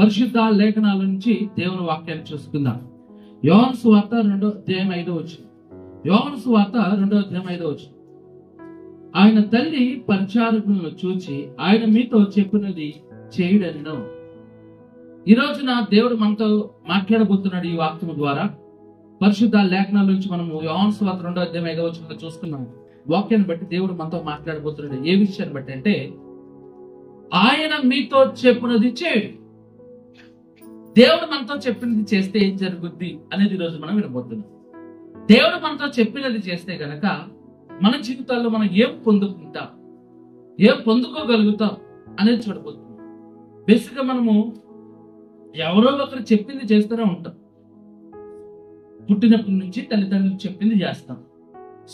పరిశుద్ధ లేఖనాల నుంచి దేవుని వాక్యాన్ని చూసుకుందాం. యోహాను సువార్త 2:5. యోహాను సువార్త 2:5. ఆయన తల్లి పరిచారకులను చూచి ఆయన మీతో చెప్పినది చేయుడనెను. ఈ రోజున దేవుడు మనతో మాట్లాడబోతున్నాడు ఈ వాక్యం ద్వారా. పరిశుద్ధ లేఖనాల నుంచి మనము యోహాను సువార్త 2:5 చూసుకున్నాం. వాక్యాన్ని బట్టి దేవుడు మనతో మాట్లాడబోతున్నాడు. ఏ విషయాన్ని బట్టి అంటే, ఆయన మీతో చెప్పినది చేయుడు. దేవుడు మనతో చెప్పినది చేస్తే ఏం జరుగుద్ది అనేది ఈరోజు మనం వినబోతున్నాం. దేవుడు మనతో చెప్పినది చేస్తే గనక మన జీవితాల్లో మనం ఏం పొందుకుంటాం, ఏం పొందుకోగలుగుతాం అనేది చూడబోతున్నాం. బేసిక్ గా మనము ఎవరో ఒకరు చెప్పింది చేస్తూనే ఉంటాం. పుట్టినప్పటి నుంచి తల్లిదండ్రులు చెప్పింది చేస్తాం.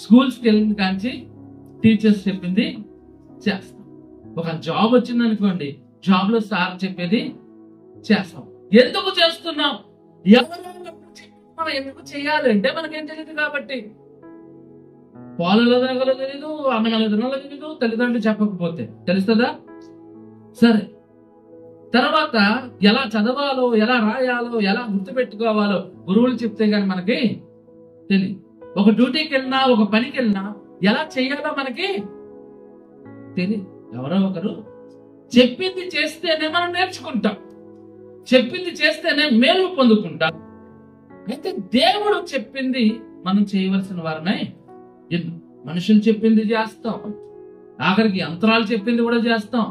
స్కూల్స్కి వెళ్ళిన కాంచి టీచర్స్ చెప్పింది చేస్తాం. ఒక జాబ్ వచ్చింది అనుకోండి, జాబ్ లో సార్ చెప్పేది చేస్తాం. ఎందుకు చేస్తున్నాం? ఎవరో మనం ఎందుకు చేయాలి అంటే మనకేం తెలియదు కాబట్టి. పాలలో తినగల తెలీదు, అన్నగల తినగల తెలీదు, తల్లిదండ్రులు చెప్పకపోతే తెలుస్తుందా? సరే, తర్వాత ఎలా చదవాలో, ఎలా రాయాలో, ఎలా గుర్తుపెట్టుకోవాలో గురువులు చెప్తే గాని మనకి తెలియదు. ఒక డ్యూటీకి వెళ్ళినా, ఒక పనికి వెళ్ళినా ఎలా చేయాలో మనకి తెలియదు. ఎవరో ఒకరు చెప్పింది చేస్తేనే మనం నేర్చుకుంటాం, చెప్పింది చేస్తేనే మేలు పొందుకుంటాం. అయితే దేవుడు చెప్పింది మనం చేయవలసిన వారమే. మనుషులు చెప్పింది చేస్తాం, ఆఖరికి యంత్రాలు చెప్పింది కూడా చేస్తాం.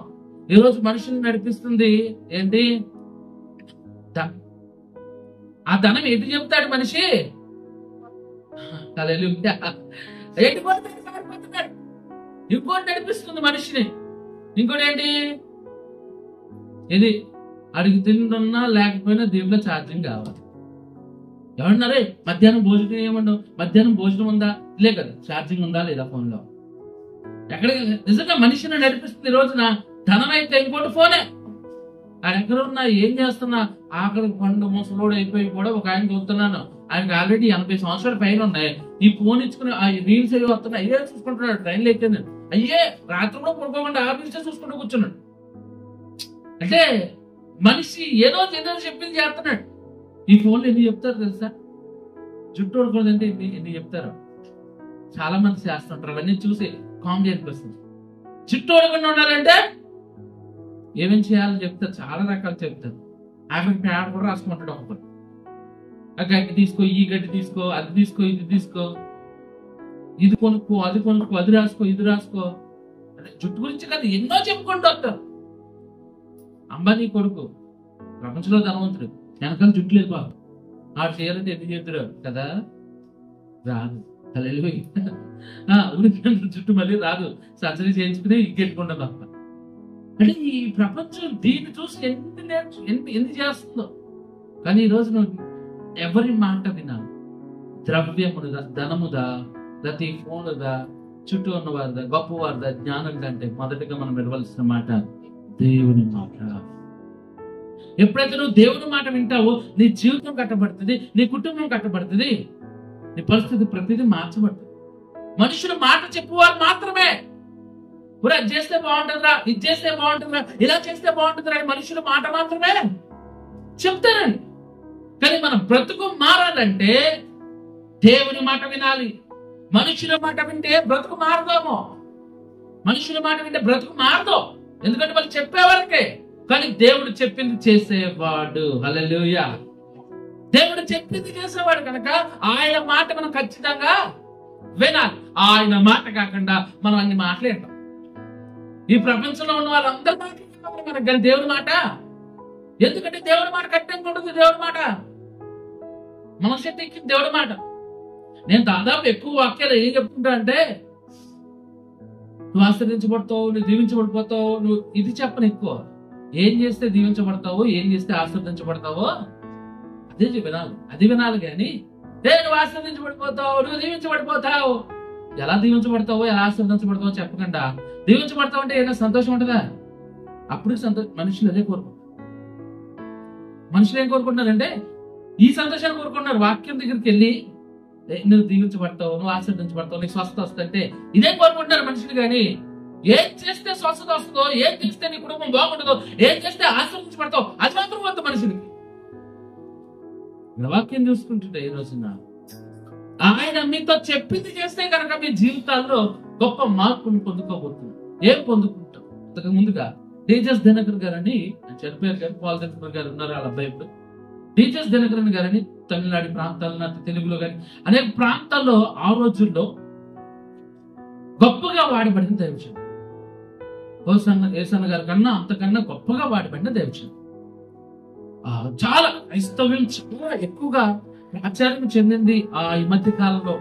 ఈరోజు మనుషులు నడిపిస్తుంది ఏంటి? ఆ ధనం ఎటు చెప్తాడు మనిషి? ఇంకోటి నడిపిస్తుంది మనిషిని. ఇంకోటి ఏంటి? ఇది అడిగి తింటున్నా లేకపోయినా దీంట్లో ఛార్జింగ్ కావాలి. ఏమన్నారే మధ్యాహ్నం భోజనం ఏమన్నావు? మధ్యాహ్నం భోజనం ఉందా? లే కదా, ఛార్జింగ్ ఉందా లేదా ఫోన్లో? ఎక్కడికి నిజంగా మనిషిని నడిపిస్తుంది ఈ రోజున ధనం అయితే ఇంకోటి ఫోనే. ఆయన ఎక్కడ ఉన్నా, ఏం చేస్తున్నా, ఆఖరి పండు ముసలోడు అయిపోయి కూడా ఒక ఆయన చూస్తున్నాను, ఆయనకి ఆల్రెడీ 80 సంవత్సరాల పైన ఉన్నాయి. ఈ ఫోన్ ఇచ్చుకుని ఆ రీల్స్ అవి వస్తున్నాయి, అయ్యే చూసుకుంటున్నాడు. ట్రైన్లో ఎక్కింది, అయ్యే రాత్రి కూడా పడుకోకుండా ఆ రీల్సే చూసుకుంటూ కూర్చున్నాడు. అంటే మనిషి ఏదో చెప్పింది చేస్తున్నాడు. ఈ ఫోన్లో ఎన్ని చెప్తారు తెలుసా? జుట్టు ఊడకూడదంటే ఎన్ని చెప్తారు. చాలా మంది చేస్తుంటారు. అవన్నీ చూసి కామెడీ అనిపిస్తుంది. జుట్టు ఊడకుండా ఉండాలంటే ఏమేం చేయాలో చెప్తారు, చాలా రకాలు చెప్తారు. ఆఖరికి పేడ కూడా రాసుకుంటాడు ఒకరు. ఆ గడ్డి తీసుకో, ఈ గడ్డి తీసుకో, అది తీసుకో, ఇది తీసుకో, ఇది కొనుక్కో, అది కొనుక్కో, అది రాసుకో, ఇది రాసుకో. అంటే జుట్టు గురించి కాదు, ఎన్నో చెప్పుకుంటూ వస్తారు. అంబానీ కొడుకు ప్రపంచంలో ధనవంతుడు, వెనకాల జుట్టు లేదు బాబు. ఆడు చేయాలంటే ఎందుకు చెప్తాడు కదా, రాదు. జుట్టు మళ్ళీ రాదు, సర్జరీ చేయించుకుని ఇంకెట్టుకుంటాం తప్ప. అంటే ఈ ప్రపంచం దీన్ని చూసి ఎన్ని చేస్తుందో. కానీ ఈరోజు నువ్వు ఎవరి మాట వినాలి? ద్రవ్యముదా, ధనముదా, ప్రతి ఫోనుదా, చుట్టూ ఉన్నవారిదా, గొప్పవారిదా, జ్ఞానం కంటే మొదటిగా మనం వినవలసిన మాట దేవుని మాట. ఎప్పుడైతే నువ్వు దేవుని మాట వింటావో నీ జీవితం కట్టబడుతుంది, నీ కుటుంబం కట్టబడుతుంది, నీ పరిస్థితి ప్రతిదీ మార్చబడుతుంది. మనుషులు మాట చెప్పువారు మాత్రమే, అది చేస్తే బాగుంటుందిరా, ఇది చేస్తే బాగుంటుందిరా, ఇలా చేస్తే బాగుంటుందిరా అని మనుషులు మాట మాత్రమే చెప్తారండి. కానీ మనం బ్రతుకు మారాలంటే దేవుని మాట వినాలి. మనుషుల మాట వింటే బ్రతుకు మారదామో, మనుషుల మాట వింటే బ్రతుకు మారదు. ఎందుకంటే వాళ్ళు చెప్పేవారికే. కానీ దేవుడు చెప్పింది చేసేవాడు. హల్లెలూయా. దేవుడు చెప్పింది చేసేవాడు కనుక ఆయన మాట మనం ఖచ్చితంగా వినాలి. ఆయన మాట కాకుండా మనం అన్ని మాట్లాడతాం. ఈ ప్రపంచంలో ఉన్న వాళ్ళందరూ మాట్లాడుతున్నారు మనకు, కానీ దేవుడి మాట, ఎందుకంటే దేవుడి మాట కఠినంగా ఉంటుంది. దేవుడి మాట మన శక్తి ఎక్కింది. దేవుడి మాట. నేను దాదాపు ఎక్కువ వాక్యాలు ఏం చెప్తుంటా అంటే, నువ్వు ఆశీర్వదించబడతావు, నువ్వు దీవించబడిపోతావు, నువ్వు ఇది చెప్పను ఎక్కువ. ఏం చేస్తే దీవించబడతావో, ఏం చేస్తే ఆశీర్వదించబడతావో అదే వినాలి. అది వినాలి. కానీ నువ్వు ఆశీర్వదించబడిపోతావు, నువ్వు దీవించబడిపోతావు, ఎలా దీవించబడతావో, ఎలా ఆశీర్వదించబడతావో చెప్పకుండా దీవించబడతావు అంటే ఏదైనా సంతోషం ఉంటుందా? అప్పుడు మనుషులు అదే కోరుకుంటారు. మనుషులు ఏం కోరుకుంటున్నారంటే ఈ సంతోషాన్ని కోరుకుంటున్నారు. వాక్యం దగ్గరికి వెళ్ళి నువ్వు దీవించబడతావు, నువ్వు ఆశీర్వదించబడతావు, నీకు స్వస్థత వస్తుంటే ఇదే కోరుకుంటున్నారు మనుషులు. కానీ ఏం చేస్తే స్వస్థత వస్తుందో, ఏం చేస్తే నీ కుటుంబం బాగుంటుందో, ఏం చేస్తే ఆశీర్వదించబడతావు అది మాత్రం వద్దు మనుషులు. మనుషులకి. వాక్యం చూసుకుంటుంటే ఈ రోజున ఆయన మీతో చెప్పింది చేస్తే కనుక మీ జీవితాల్లో గొప్ప మార్పుని పొందుకోబోతున్నారు. ఏం పొందుకుంటాం? అంతకు ముందుగా డీజెస్ దినకర్ గారని చనిపోయారు కానీ పాల్ దినకర్ గారు ఉన్నారు వాళ్ళ అబ్బాయి. ఇప్పుడు డీజెస్ దినకరన్ గారని తమిళనాడు ప్రాంతాల్లో తెలుగులో కానీ అనేక ప్రాంతాల్లో ఆ రోజుల్లో గొప్పగా వాడబడిన దైవజనుడు. ఏసన్న గారి కన్నా అంతకన్నా గొప్పగా వాడబడిన దైవజనుడు. చాలా క్రైస్తవ్యం చాలా ఎక్కువగా ప్రాచుర్యం చెందింది ఈ మధ్య కాలంలో.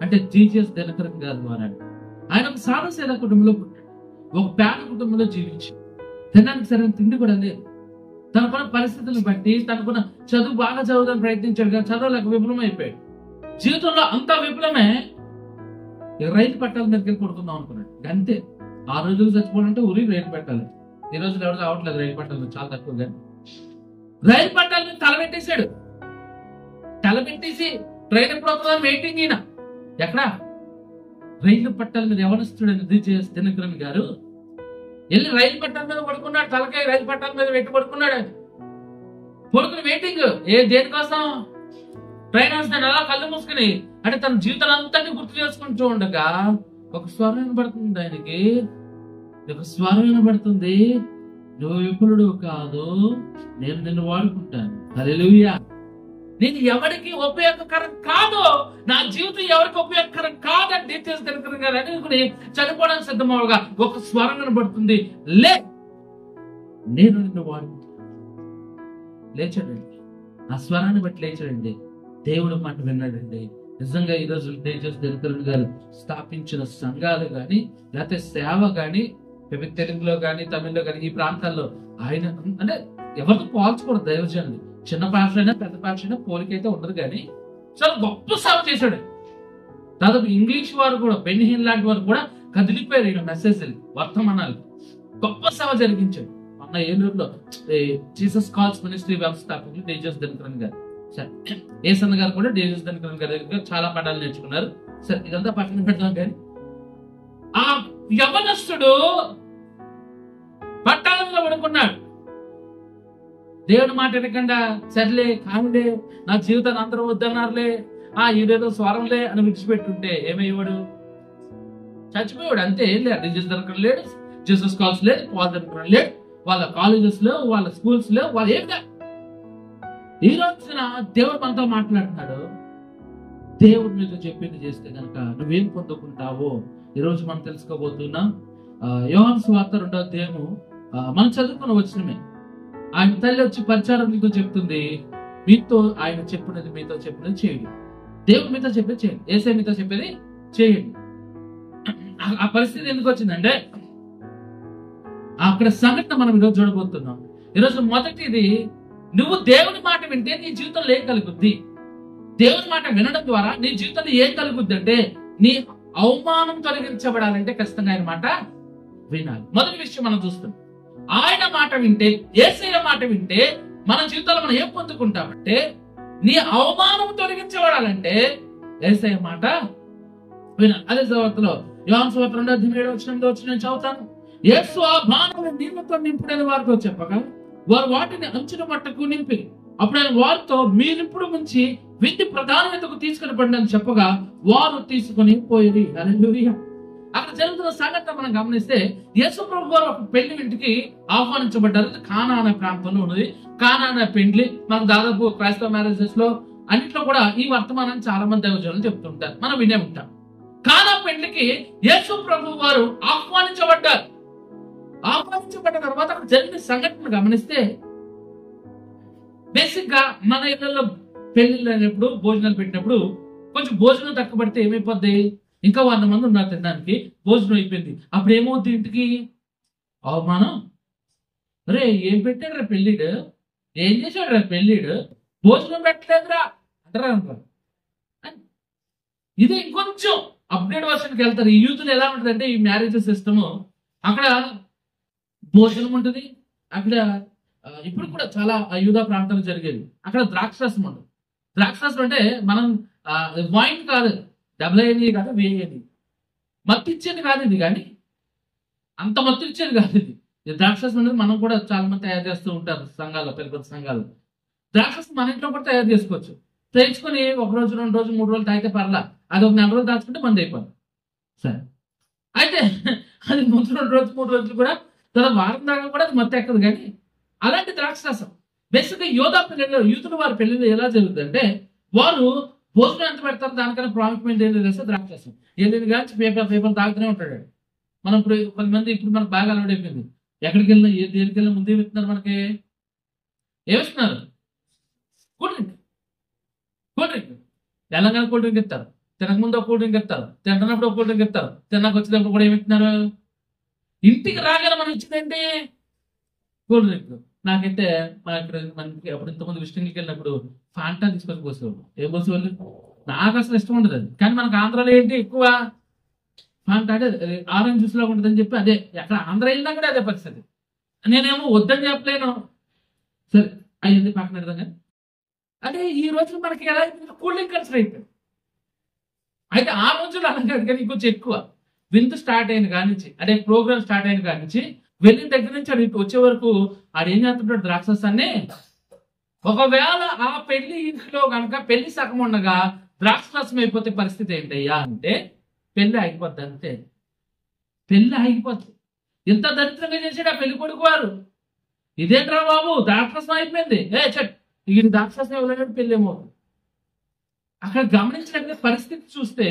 అంటే డీజెస్ దినకరన్ గారు ద్వారా ఆయన ఒక సాదాసీదా కుటుంబంలో పుట్టాడు. ఒక పేద కుటుంబంలో జీవించి తినడానికి సరైన తిండి కూడా లేదు. తనకున్న పరిస్థితులను బట్టి తనకున్న చదువు బాగా చదువుదాన్ని ప్రయత్నించాడు కానీ చదవలేక విఫలం అయిపోయాడు. జీవితంలో అంతా విఫలమే. రైలు పట్టాల మీదకి వెళ్ళి పడుకుందాం అనుకున్నాడు. అంతే. ఆ రోజులు చచ్చిపోవాలంటే ఊరి రైలు పట్టాలి. ఈ రోజులు ఎవరు రావట్లేదు రైలు పట్టాలు, చాలా తక్కువగా. రైలు పట్టాల మీద తలపెట్టేశాడు. తలపెట్టేసి ట్రైన్ ఎప్పుడు అవుతుందని వెయిటింగ్. ఈయన ఎక్కడ రైలు పట్టాల మీద ఎవరిస్తుడని డీజెస్ దినకరన్ గారు వెళ్ళి రైలు పట్టాల మీద పడుకున్నాడు. తలకాయ రైలు పట్టాల మీద పెట్టి పడుకున్నాడు. ఆయన పడుకుని వెయిటింగ్. దేనికోసం? ట్రైన్ వస్తున్నాడు. అలా కళ్ళు మూసుకుని అంటే తన జీవితం అంతా గుర్తు చేసుకుంటూ ఉండగా ఒక స్వరం వినబడుతుంది ఆయనకి. ఒక స్వరం వినబడుతుంది, నువ్వు విఫలుడు కాదు, నేను నిన్ను వాడుకుంటాను. హల్లెలూయా. నేను ఎవరికి ఉపయోగకరం కాదు, నా జీవితం ఎవరికి ఉపయోగకరం కాదని డీటెయిల్స్ తెలుసుకుని అనుకుని చనిపోవడానికి సిద్ధమవగా ఒక స్వరం వినబడుతుంది, లే, నేను నిన్ను వాడుకుంటాను. లేచాడండి. ఆ స్వరాన్ని బట్టి లేచాడండి. దేవుడు మాట విన్నాడండి. నిజంగా ఈ రోజు డీజెస్ దినకరన్ గారు స్థాపించిన సంఘాలు కానీ లేకపోతే సేవ కానీ తెలుగులో కానీ తమిళ్లో కానీ ఈ ప్రాంతాల్లో ఆయన అంటే ఎవరితో పోల్చకూడదు. దైవజనుడు చిన్న పాష అయినా పెద్ద పాష అయినా పోలికైతే ఉండదు కానీ చాలా గొప్ప సేవ చేశాడు. దాదాపు ఇంగ్లీష్ వారు కూడా బెన్హిన్ లాంటి వారు కూడా కదిలిపోయారు ఈయన మెసేజ్లు, వర్తమానాలు. గొప్ప సేవ జరిగించాడు. మొన్న ఏలూరులో జీసస్ కాల్స్ మినిస్ట్రీ వ్యవస్థాపకులు డీజెస్ దినకరన్ గారు. సరే, ఏసన్న గారు కూడా డీజెస్ దినకరన్ గారి దగ్గర చాలా పాఠాలు నేర్చుకున్నారు. సరే, ఇదంతా పక్కన పెడతాం. కానీ ఆ యవనస్తుడు పట్టాలంలో పడుకున్నాడు. దేవుని మాట వినకుండా సర్లే కానులే, నా జీవితాన్ని అందరూ వద్దన్నారులే, ఈడేదో స్వరంలే అని విడిచిపెట్టుంటే ఏమయ్యేవాడు? చచ్చిపోయాడు. అంతే. ఏం లేదు. డీజెస్ దినకరన్ లేడు, జీసస్ కాల్స్ లేదు, పాల్ దినకరన్ లేడు, వాళ్ళ కాలేజెస్ లో, వాళ్ళ స్కూల్స్ లో, వాళ్ళు ఏం లేదు. ఈ రోజున దేవుడు మనతో మాట్లాడుతున్నాడు. దేవుడు మీతో చెప్పింది చేస్తే కనుక నువ్వేం పొందుకుంటావో ఈ రోజు మనం తెలుసుకోబోతున్నాం. యోహాను సువార్త 2వ అధ్యాయము మనం చదువుకున్న వచనమే. ఆయన తల్లి వచ్చి పరిచారం మీతో చెప్తుంది, మీతో ఆయన చెప్పినది మీతో చెప్పినది చేయండి. దేవుడు మీతో చెప్పేది చేయండి, యేసయ్య మీతో చెప్పేది చేయండి. ఆ పరిస్థితి ఎందుకు వచ్చిందంటే అక్కడ సంఘటన మనం ఈరోజు చూడబోతున్నాం. ఈరోజు మొదటిది, నువ్వు దేవుని మాట వింటే నీ జీవితంలో ఏం కలుగుద్ది? దేవుని మాట వినడం ద్వారా నీ జీవితంలో ఏం కలుగుద్ది అంటే నీ అవమానం తొలగించబడాలంటే ఖచ్చితంగా ఆయన మాట వినాలి. మొదటి విషయం మనం చూస్తాం. ఆయన మాట వింటే, యేసయ్య మాట వింటే మన జీవితంలో మనం ఏం పొందుకుంటామంటే నీ అవమానం తొలగించబడాలంటే యేసయ్య మాట వినాలి. అదే సువార్తలో యోహాను సువార్త 2వ అధ్యాయం 7వ వచనం చదువుతాను. యేసు ఆ బాణములు నీళ్లతో నింపుడని వారితో చెప్పగా వారు వాటిని అంచుల మట్టకు నింపి అప్పుడు ఆయన వారితో మీ నింపుడు ముంచి వింటి ప్రధానతకు తీసుకుని పడిన చెప్పగా వారు తీసుకుని పోయి. హల్లెలూయా. అక్కడ జరుగుతున్న సంఘటన మనం గమనిస్తే యేసు ప్రభు వారు ఒక పెళ్లి ఇంటికి ఆహ్వానించబడ్డారు. కానా అనే ప్రాంతంలో ఉన్నది. కానా అనే పెళ్లి మనకు దాదాపు క్రైస్తవ మ్యారేజెస్ లో అన్నిట్లో కూడా ఈ వర్తమానాన్ని చాలా మంది దైవజనులు చెప్తుంటారు, మనం వినే ఉంటాం. కానా పెళ్లికి యేసు ప్రభు వారు ఆహ్వానించబడ్డారు. ఆహ్వానించబడ్డ తర్వాత అక్కడ జరిగిన సంఘటన గమనిస్తే బేసిక్ గా మన ఇళ్లలో పెళ్లిళ్ళు అయినప్పుడు భోజనాలు పెట్టినప్పుడు కొంచెం భోజనం తక్కువ పడితే ఏమైపోద్ది? ఇంకా 100 మంది ఉన్నారు తినడానికి, భోజనం అయిపోయింది. అప్పుడు ఏమవుద్ది? ఇంటికి అవమానం. రే ఏం పెట్టాడు రా పెళ్ళిడు, ఏం చేశాడు రా పెళ్ళిడు, భోజనం పెట్టలేదురా అంటారా అనుకో. ఇది ఇంకొంచెం అప్డేట్ వర్షన్కి వెళ్తారు. ఈ యూత్లో ఎలా ఉంటుంది అంటే ఈ మ్యారేజ్ సిస్టమ్, అక్కడ భోజనం ఉంటుంది. అక్కడ ఇప్పుడు కూడా చాలా యూదా ప్రాంతాలు జరిగేది. అక్కడ ద్రాక్షరసం ఉంటుంది. ద్రాక్షరసం అంటే మనం వైన్ కాదు, డబ్ల్యూఏని కాదు, వేయని మత్తిచ్చేది కాదు ఇది. కానీ అంత మత్తు ఇచ్చేది కాదు ఇది. ఈ ద్రాక్షరసం అనేది మనం కూడా చాలా మంది తయారు చేస్తూ ఉంటారు సంఘాల్లో, పెద్ద పెద్ద సంఘాలు. ద్రాక్షరసం మన ఇంట్లో కూడా తయారు చేసుకోవచ్చు. తెచ్చుకొని 1 రోజు 2 రోజు 3 రోజులు తాగితే పర్లా, అది ఒక 4 రోజులు దాచుకుంటే మంది అయిపోయింది. సరే, అయితే అది ముందు 2 రోజులు 3 రోజులు కూడా తర్వాత వారం దాకా కూడా అది మత్తు ఎక్కదు. కానీ అలాంటి ద్రాక్షరసం బేసిక్గా యోధా పెళ్లిలో, యూతుల వారి పెళ్లిలో ఎలా జరుగుతుందంటే, వారు భోజనం ఎంత పెడతారు దానికన్నా ప్రాముఖ్యమైన ఏంటో తెలుస్తే ద్రాక్షరసం. ఏదైనా కానీ పేపర్ తాగుతూనే ఉంటాడు. మనం ఇప్పుడు కొంతమంది ఇప్పుడు మనకు బాగా అలవాటైపోయింది. ఎక్కడికి వెళ్ళినా దేనికి వెళ్ళినా ముందు ఏమి ఇస్తున్నారు, మనకి ఏమిస్తున్నారు? Cool drink. Cool drink Telangana cool drink ఇస్తారు, తినకముందు ఒక కూల్ డ్రింక్ ఇస్తారు, తింటున్నప్పుడు ఒక కూల్ డ్రింక్ ఇస్తారు, తిన్నాక వచ్చేటప్పుడు కూడా ఏమి ఇస్తున్నారు? ఇంటికి రాగానే మనం ఇచ్చిందండి కూల్ డ్రింక్. నాకైతే మనకి అప్పుడు ఇంతకుముందు విజిటింగ్కి వెళ్ళినప్పుడు ఫాంటా తీసుకొని పోసేవాళ్ళు. ఏం పోసేవాళ్ళు? నాకు అసలు ఇష్టం ఉండదు అది. కానీ మనకు ఆంధ్రాలో ఏంటి ఎక్కువ ఫాంటా, అంటే ఆరెంజ్ జ్యూస్ లాగా ఉంటుందని చెప్పి అదే, ఎక్కడ ఆంధ్ర వెళ్ళినా కూడా అదే పరిస్థితి. నేనేమో వద్దని చెప్పలేను, సరే అయ్యింది పక్కన పెడదాం. అంటే ఈ రోజు మనకి ఎలా అయిపోయింది, కూల్ డ్రింక్ కన్సిడర్ అయిపోయింది. అయితే ఆ రోజులు అలా కాదు, కానీ ఇంకొంచెం ఎక్కువ. విందు స్టార్ట్ అయిన కానించి, అంటే ప్రోగ్రామ్ స్టార్ట్ అయిన కానించి వెళ్ళిన దగ్గర నుంచి అది వచ్చే వరకు ఆడు ఏం చేస్తుంటాడు, ద్రాక్షరసాన్ని. ఒకవేళ ఆ పెళ్లి ఇంట్లో కనుక పెళ్లి సగం ఉండగా ద్రాక్షరసం అయిపోతే పరిస్థితి ఏంటయ్యా అంటే, పెళ్లి ఆగిపోద్ది. అంతే, పెళ్లి ఆగిపోద్ది. ఇంత దరిద్రంగా చేసాడు ఆ పెళ్లి కొడుకు వారు. ఇదేంట్రా బాబు, ద్రాక్షరసం అయిపోయింది, ఈ ద్రాక్షరసం ఇవ్వలేడు, పెళ్లి ఏమవుతుంది. అక్కడ గమనించినట్లయితే పరిస్థితి చూస్తే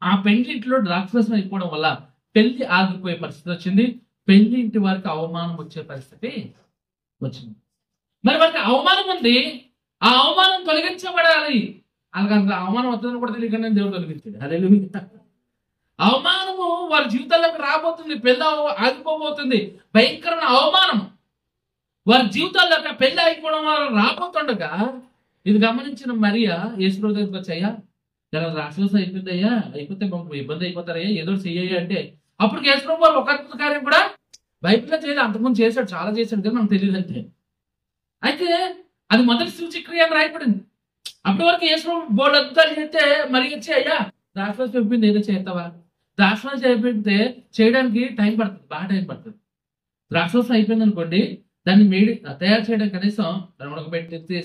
ఆ పెళ్లి ఇంట్లో ద్రాక్షరసం అయిపోవడం వల్ల పెళ్లి ఆగిపోయే పరిస్థితి వచ్చింది. పెళ్లి ఇంటి వారికి అవమానం వచ్చే పరిస్థితి వచ్చింది. మరి వారికి అవమానం ఉంది, ఆ అవమానం తొలగించబడాలి. అలాగ అవమానం వస్తుందని కూడా తెలియకుండా దేవుడు తొలగించాడు. హల్లెలూయా. అవమానము వారి జీవితాల్లోకి రాబోతుంది, పెళ్లి ఆగిపోబోతుంది. భయంకరమైన అవమానం వారి జీవితాల్లోకి పెళ్లి ఆగిపోవడం వల్ల రాబోతుండగా ఇది గమనించిన మరియా యేసుప్రభు దగ్గరికి వచ్చి, అయ్యా ఇలా రాక్షస అయిపోయింది అయ్యా, అయిపోతే మాకు ఇబ్బంది అయిపోతారయ్యా, ఏదో చెయ్యి అంటే, అప్పుడు యేసుప్రభు వారు ఒక అద్భుత కార్యం కూడా బైబిల్లో చేయలేదు, అంతకుముందు చేశాడు, చాలా చేశాడు, కానీ మనకు తెలియదు అంతే. అయితే అది మొదటి సూచక్రియ అని రాయబడింది. అప్పటి వరకు యేసుప్రభు బోర్డు అద్భుతాలు చేస్తే మరి వచ్చి, అయ్యా ద్రాక్షరసం అయిపోయింది, ఏదో చేస్తావా? ద్రాక్షరసం అయిపోతే చేయడానికి టైం పడుతుంది, బాగా టైం పడుతుంది. ద్రాక్షరసం అయిపోయింది అనుకోండి, దాన్ని తయారు చేయడానికి కనీసం ఉడకబెట్టి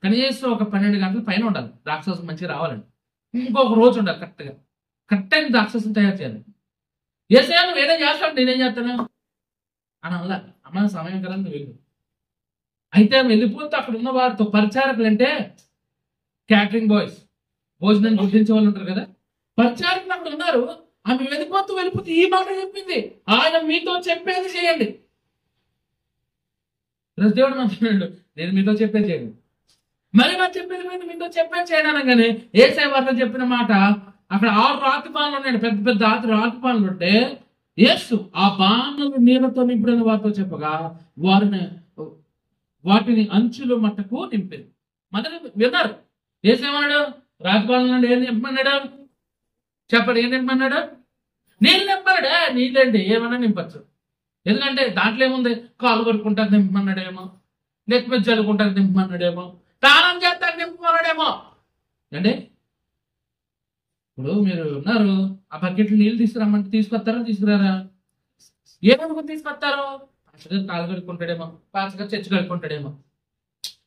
కనీసం ఒక 12 గంటల పైన ఉండాలి. ద్రాక్షరసం మంచిగా రావాలండి. ఇంకొక రోజు ఉండాలి కరెక్ట్ టైం ద్రాక్షరసం తయారు చేయాలి. ఏసయ్యా నువ్వు ఏదో చేస్తావు, నేనేం చేస్తాను అని అలా, అమ్మ సమయం కదా నువ్వు వెళ్ళు. అయితే వెళ్ళిపోతే అక్కడ ఉన్న వారితో పరిచారకులు, అంటే క్యాటరింగ్ బాయ్స్, భోజనాన్ని గుర్తించే వాళ్ళు ఉంటారు కదా, పరిచారకులు అక్కడ ఉన్నారు. ఆమె వెళ్ళిపోతూ ఈ మాట చెప్పింది, ఆయన మీతో చెప్పేది చేయండి. దేవుడు మాట్లాడాడు, నేను మీతో చెప్పేది చేయండి. మరి మనం చెప్పేది మీతో చెప్పేది చేయను అనగానే యేసయ్య వారితో చెప్పిన మాట, అక్కడ 6 రాతి పాన్లు ఉన్నాయండి, పెద్ద పెద్ద రాతి పాన్లు ఉంటే యేసు ఆ పాన్లను నీళ్ళతో నింపిన వారితో చెప్పగా వాటిని అంచులు మట్టకు నింపింది. మొదటి విన్నారు యేసేమన్నాడు, రాతి పాన్లు ఏం నింపమన్నాడు చెప్పండి, ఏం నింపమన్నాడు? నీళ్ళు నింపన్నాడు. నీళ్ళండి ఏమన్నా నింపచ్చు, ఎందుకంటే దాంట్లో ఏముంది, కాలు కొట్టుకుంటారు నింపమన్నాడేమో, నెత్తి మీద జల్లుకుంటారు నింపమన్నాడేమో, స్నానం చేస్తారు నింపమన్నాడేమో. అంటే ఇప్పుడు మీరు ఉన్నారు, ఆ బకెట్లు నీళ్ళు తీసుకురమ్మంటే తీసుకొస్తారా తీసుకురారా? ఏమనుకుని తీసుకొస్తారు? పాస్టర్ కాలు కడుక్కుంటాడేమో, పాస్టర్ గారు చర్చి కడుక్కుంటాడేమో.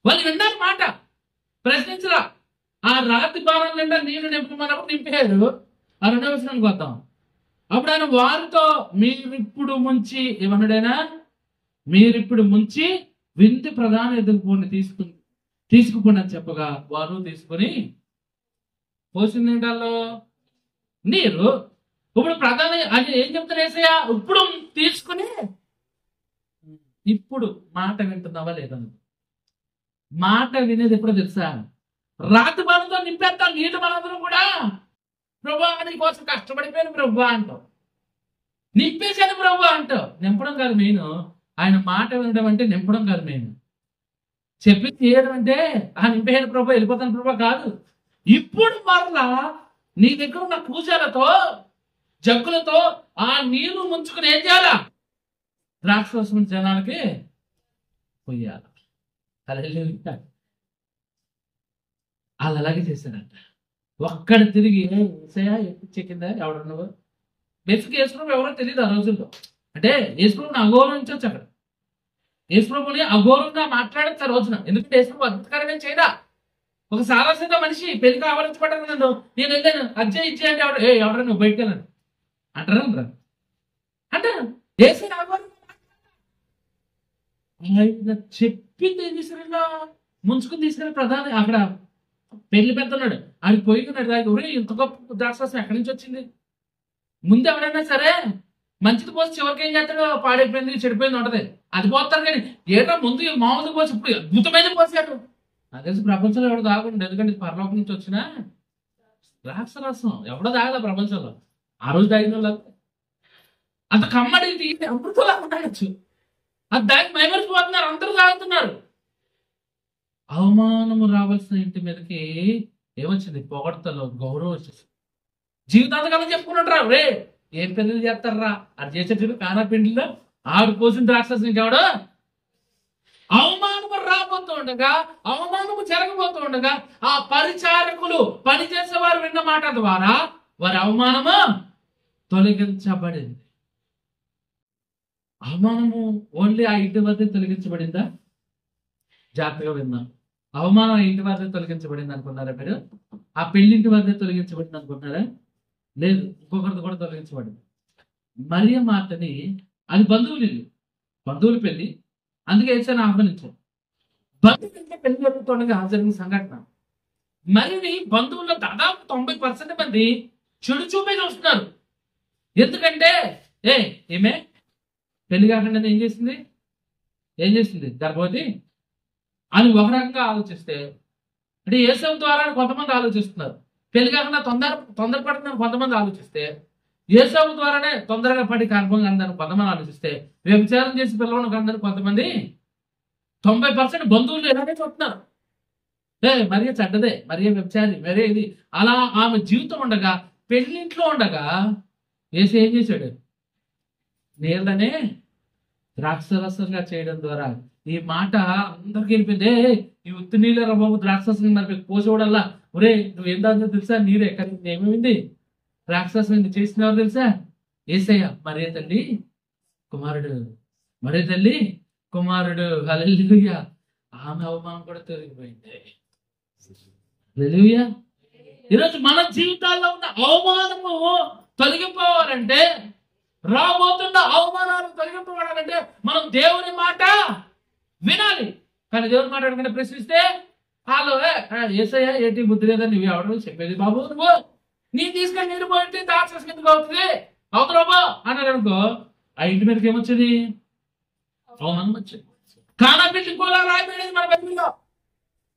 వాళ్ళు విన్నారు మాట, ప్రశ్నించరా. ఆ రాతి భారం నిండా నీళ్లు నింపమన్నప్పుడు నింపారు. ఆ 2వ వచనానికి వద్దాం. అప్పుడు ఆయన వారితో మీరిప్పుడు ముంచి ఏమన్నాడైనా, మీరిప్పుడు ముంచి విందు ప్రధాన ఎదుగుపోండి తీసుకుపోండి అని చెప్పగా వారు తీసుకొని పోసిన నీళ్ళలో నీరు. ఇప్పుడు ప్రధాన అది ఏం చెప్తారు యేసయ్య, ఇప్పుడు తీసుకుని, ఇప్పుడు మాట వింటున్నావా లేదా? మాట వినేది ఎప్పుడో తెలుసా? రాతి బాణంతో నింపేస్తాం నీళ్ళు మనందరం కూడా. ప్రభా నీ కోసం కష్టపడిపోయాను ప్రభా అంటావు, నింపేశాను ప్రభా అంటావు. నింపడం కాదు మెయిన్, ఆయన మాట వినడం అంటే నింపడం కాదు మెయిన్. చెప్పి చేయడం అంటే ఆ నింపేశాను ప్రభా వెళ్ళిపోతాను ప్రభా కాదు. ఇప్పుడు మరలా నీ దగ్గర ఉన్న పూజలతో జగ్గులతో ఆ నీళ్లు ముంచుకుని ఏం చేయాలా? ద్రాక్షరసం జనాలకి పోయాలి. వాళ్ళు అలాగే చేశాడంట. ఒక్కడ తిరిగి కింద ఎవడన్నావు బెస్కి వేసుకున్నావు ఎవరో తెలియదు ఆ రోజుల్లో. అంటే యేసుప్రభుని అగౌరవించవచ్చు అక్కడ. యేసుప్రభుని అగౌరవంగా మాట్లాడచ్చు ఆ రోజున. ఎందుకంటే యేసుప్రభు అద్భుతకరంగా చేయడా. ఒక సాదాసీదా మనిషి పెళ్లికి ఆవరించబడ్డాను, నన్ను నేను వెళ్ళాను అజ్జే ఇచ్చే అంటే ఎవడ నువ్వు బయటకు వెళ్ళాను అంటారా అంటారు. యేసుని అగౌరవం చెప్పింది ఏం తీసుకురా ముంచుకుని తీసుకుని ప్రధాని అక్కడ పెళ్లి పెద్దన్నాడు, ఆడికి పోయినాడు. ఇంత గొప్ప ద్రాక్షరసం ఎక్కడి నుంచి వచ్చింది? ముందు ఎవరైనా సరే మంచిది పోసి చివరికి ఏం చేస్తాడో పాడైపోయింది చెడిపోయింది ఉంటది, అది పోతారు. కానీ ఏటో ముందు మామూలుగా పోసి ఇప్పుడు అద్భుతమైన పోసాడు. నాకు తెలిసి ప్రపంచంలో ఎవడో తాగకుండా, ఎందుకంటే పరలోకం నుంచి వచ్చిన ద్రాక్షరసం ఎవడో తాగదా ప్రపంచంలో. ఆ రోజు తాగిన వాళ్ళు అంత కమ్మడి అమృతంలా ఉండొచ్చు, అది దానికి మైమరిచిపోతున్నారు, అందరూ తాగుతున్నారు. అవమానము రావాల్సిన ఇంటి మీదకి ఏమొచ్చింది? పొగడతలో గౌరవం వచ్చేసి జీవితాంతకాలం చెప్పుకుంటారు. రే ఏం పెళ్లి చేస్తారా అది చేసేటప్పుడు కానా పిండిలో ఆడు పోసిన ద్రాక్షరసం ఇంకెవడు. అవమానము రాబోతూ ఉండగా, అవమానము జరగబోతూ ఉండగా ఆ పరిచారకులు పనిచేసేవారు విన్న మాట ద్వారా వారి అవమానము తొలగించబడింది. అవమానము ఓన్లీ ఆ ఇంటి వద్ద తొలగించబడిందా? జాగ్రత్తగా విన్నాం. అవమానం ఆ ఇంటి వద్ద తొలగించబడింది అనుకున్నారా మీరు? ఆ పెళ్లింటి వద్ద తొలగించబడింది అనుకున్నారా? లేదు, ఇంకొకరిది కూడా తొలగించబడింది. మరియ మాటని, అది బంధువులు ఇల్లు, బంధువుల పెళ్లి, అందుకే ఏసాను ఆహ్వానించారు. బంధువులంటే పెళ్లి జరుగుతుండగా జరిగిన సంఘటన. మరి బంధువుల్లో దాదాపు 90% మంది చెడు చూపే చూస్తున్నారు. ఎందుకంటే ఏమే పెళ్లి కాకుండా ఏం చేసింది గర్భవతి అని ఒక రకంగా ఆలోచిస్తే, అంటే యేసవు ద్వారా కొంతమంది ఆలోచిస్తున్నారు. పెళ్లి కాకుండా తొందరపడుతుందని కొంతమంది ఆలోచిస్తే, యేసవు ద్వారానే తొందరగా పడి గర్భం అందరూ కొంతమంది ఆలోచిస్తే, వ్యభిచారం చేసి పిల్లలను అందరూ కొంతమంది 90% బంధువులు ఇలాగే చూస్తున్నారు. మరియ చెడ్డదే, మరియ వ్యభిచారి, మరే ఇది అలా ఆమె జీవితం ఉండగా, పెళ్లింట్లో ఉండగా యేసు ఏం చేశాడు? నీళ్ళనే ద్రాక్షరసంగా చేయడం ద్వారా ఈ మాట అందరికి వెళ్ళిపోయింది. ఈ ఉత్తి నీళ్ళ బాబు ద్రాక్షరసం మరి పోసేవాడల్లా, ఒరే నువ్వు ఏం దాంతో తెలుసా? నీరే. కానీ ఏమేమింది? ద్రాక్షరసం చేసినవారు తెలుసా? యేసయ్య మరే తల్లి కుమారుడు, మరే తల్లి కుమారుడు. హల్లెలూయా. ఆమె అవమానం కూడా తొలగిపోయింది. హల్లెలూయా. ఈరోజు మన జీవితాల్లో ఉన్న అవమానము తొలగిపోవాలంటే, రాబోతున్న అవమానాలు తొలగిపోవాలంటే మనం దేవుని మాట వినాలి. కానీ దేవుని మాట అడగండి ప్రశ్నిస్తే, హలో యేసయ్య ఏంటి బుద్ధి లేదా, నువ్వు ఎవరు చెప్పేది బాబు, నువ్వు నీ తీసుకొని నీరు పోయింటే ద్రాక్షరసం ఎందుకు అవుతుంది అవుతురాబో అన్నాడు అనుకో, ఆ ఇంటి మీదకి ఏమొచ్చింది? అవమానం వచ్చింది. కానా పెళ్లి కూడా రాయబడేది మన బైబిల్లో.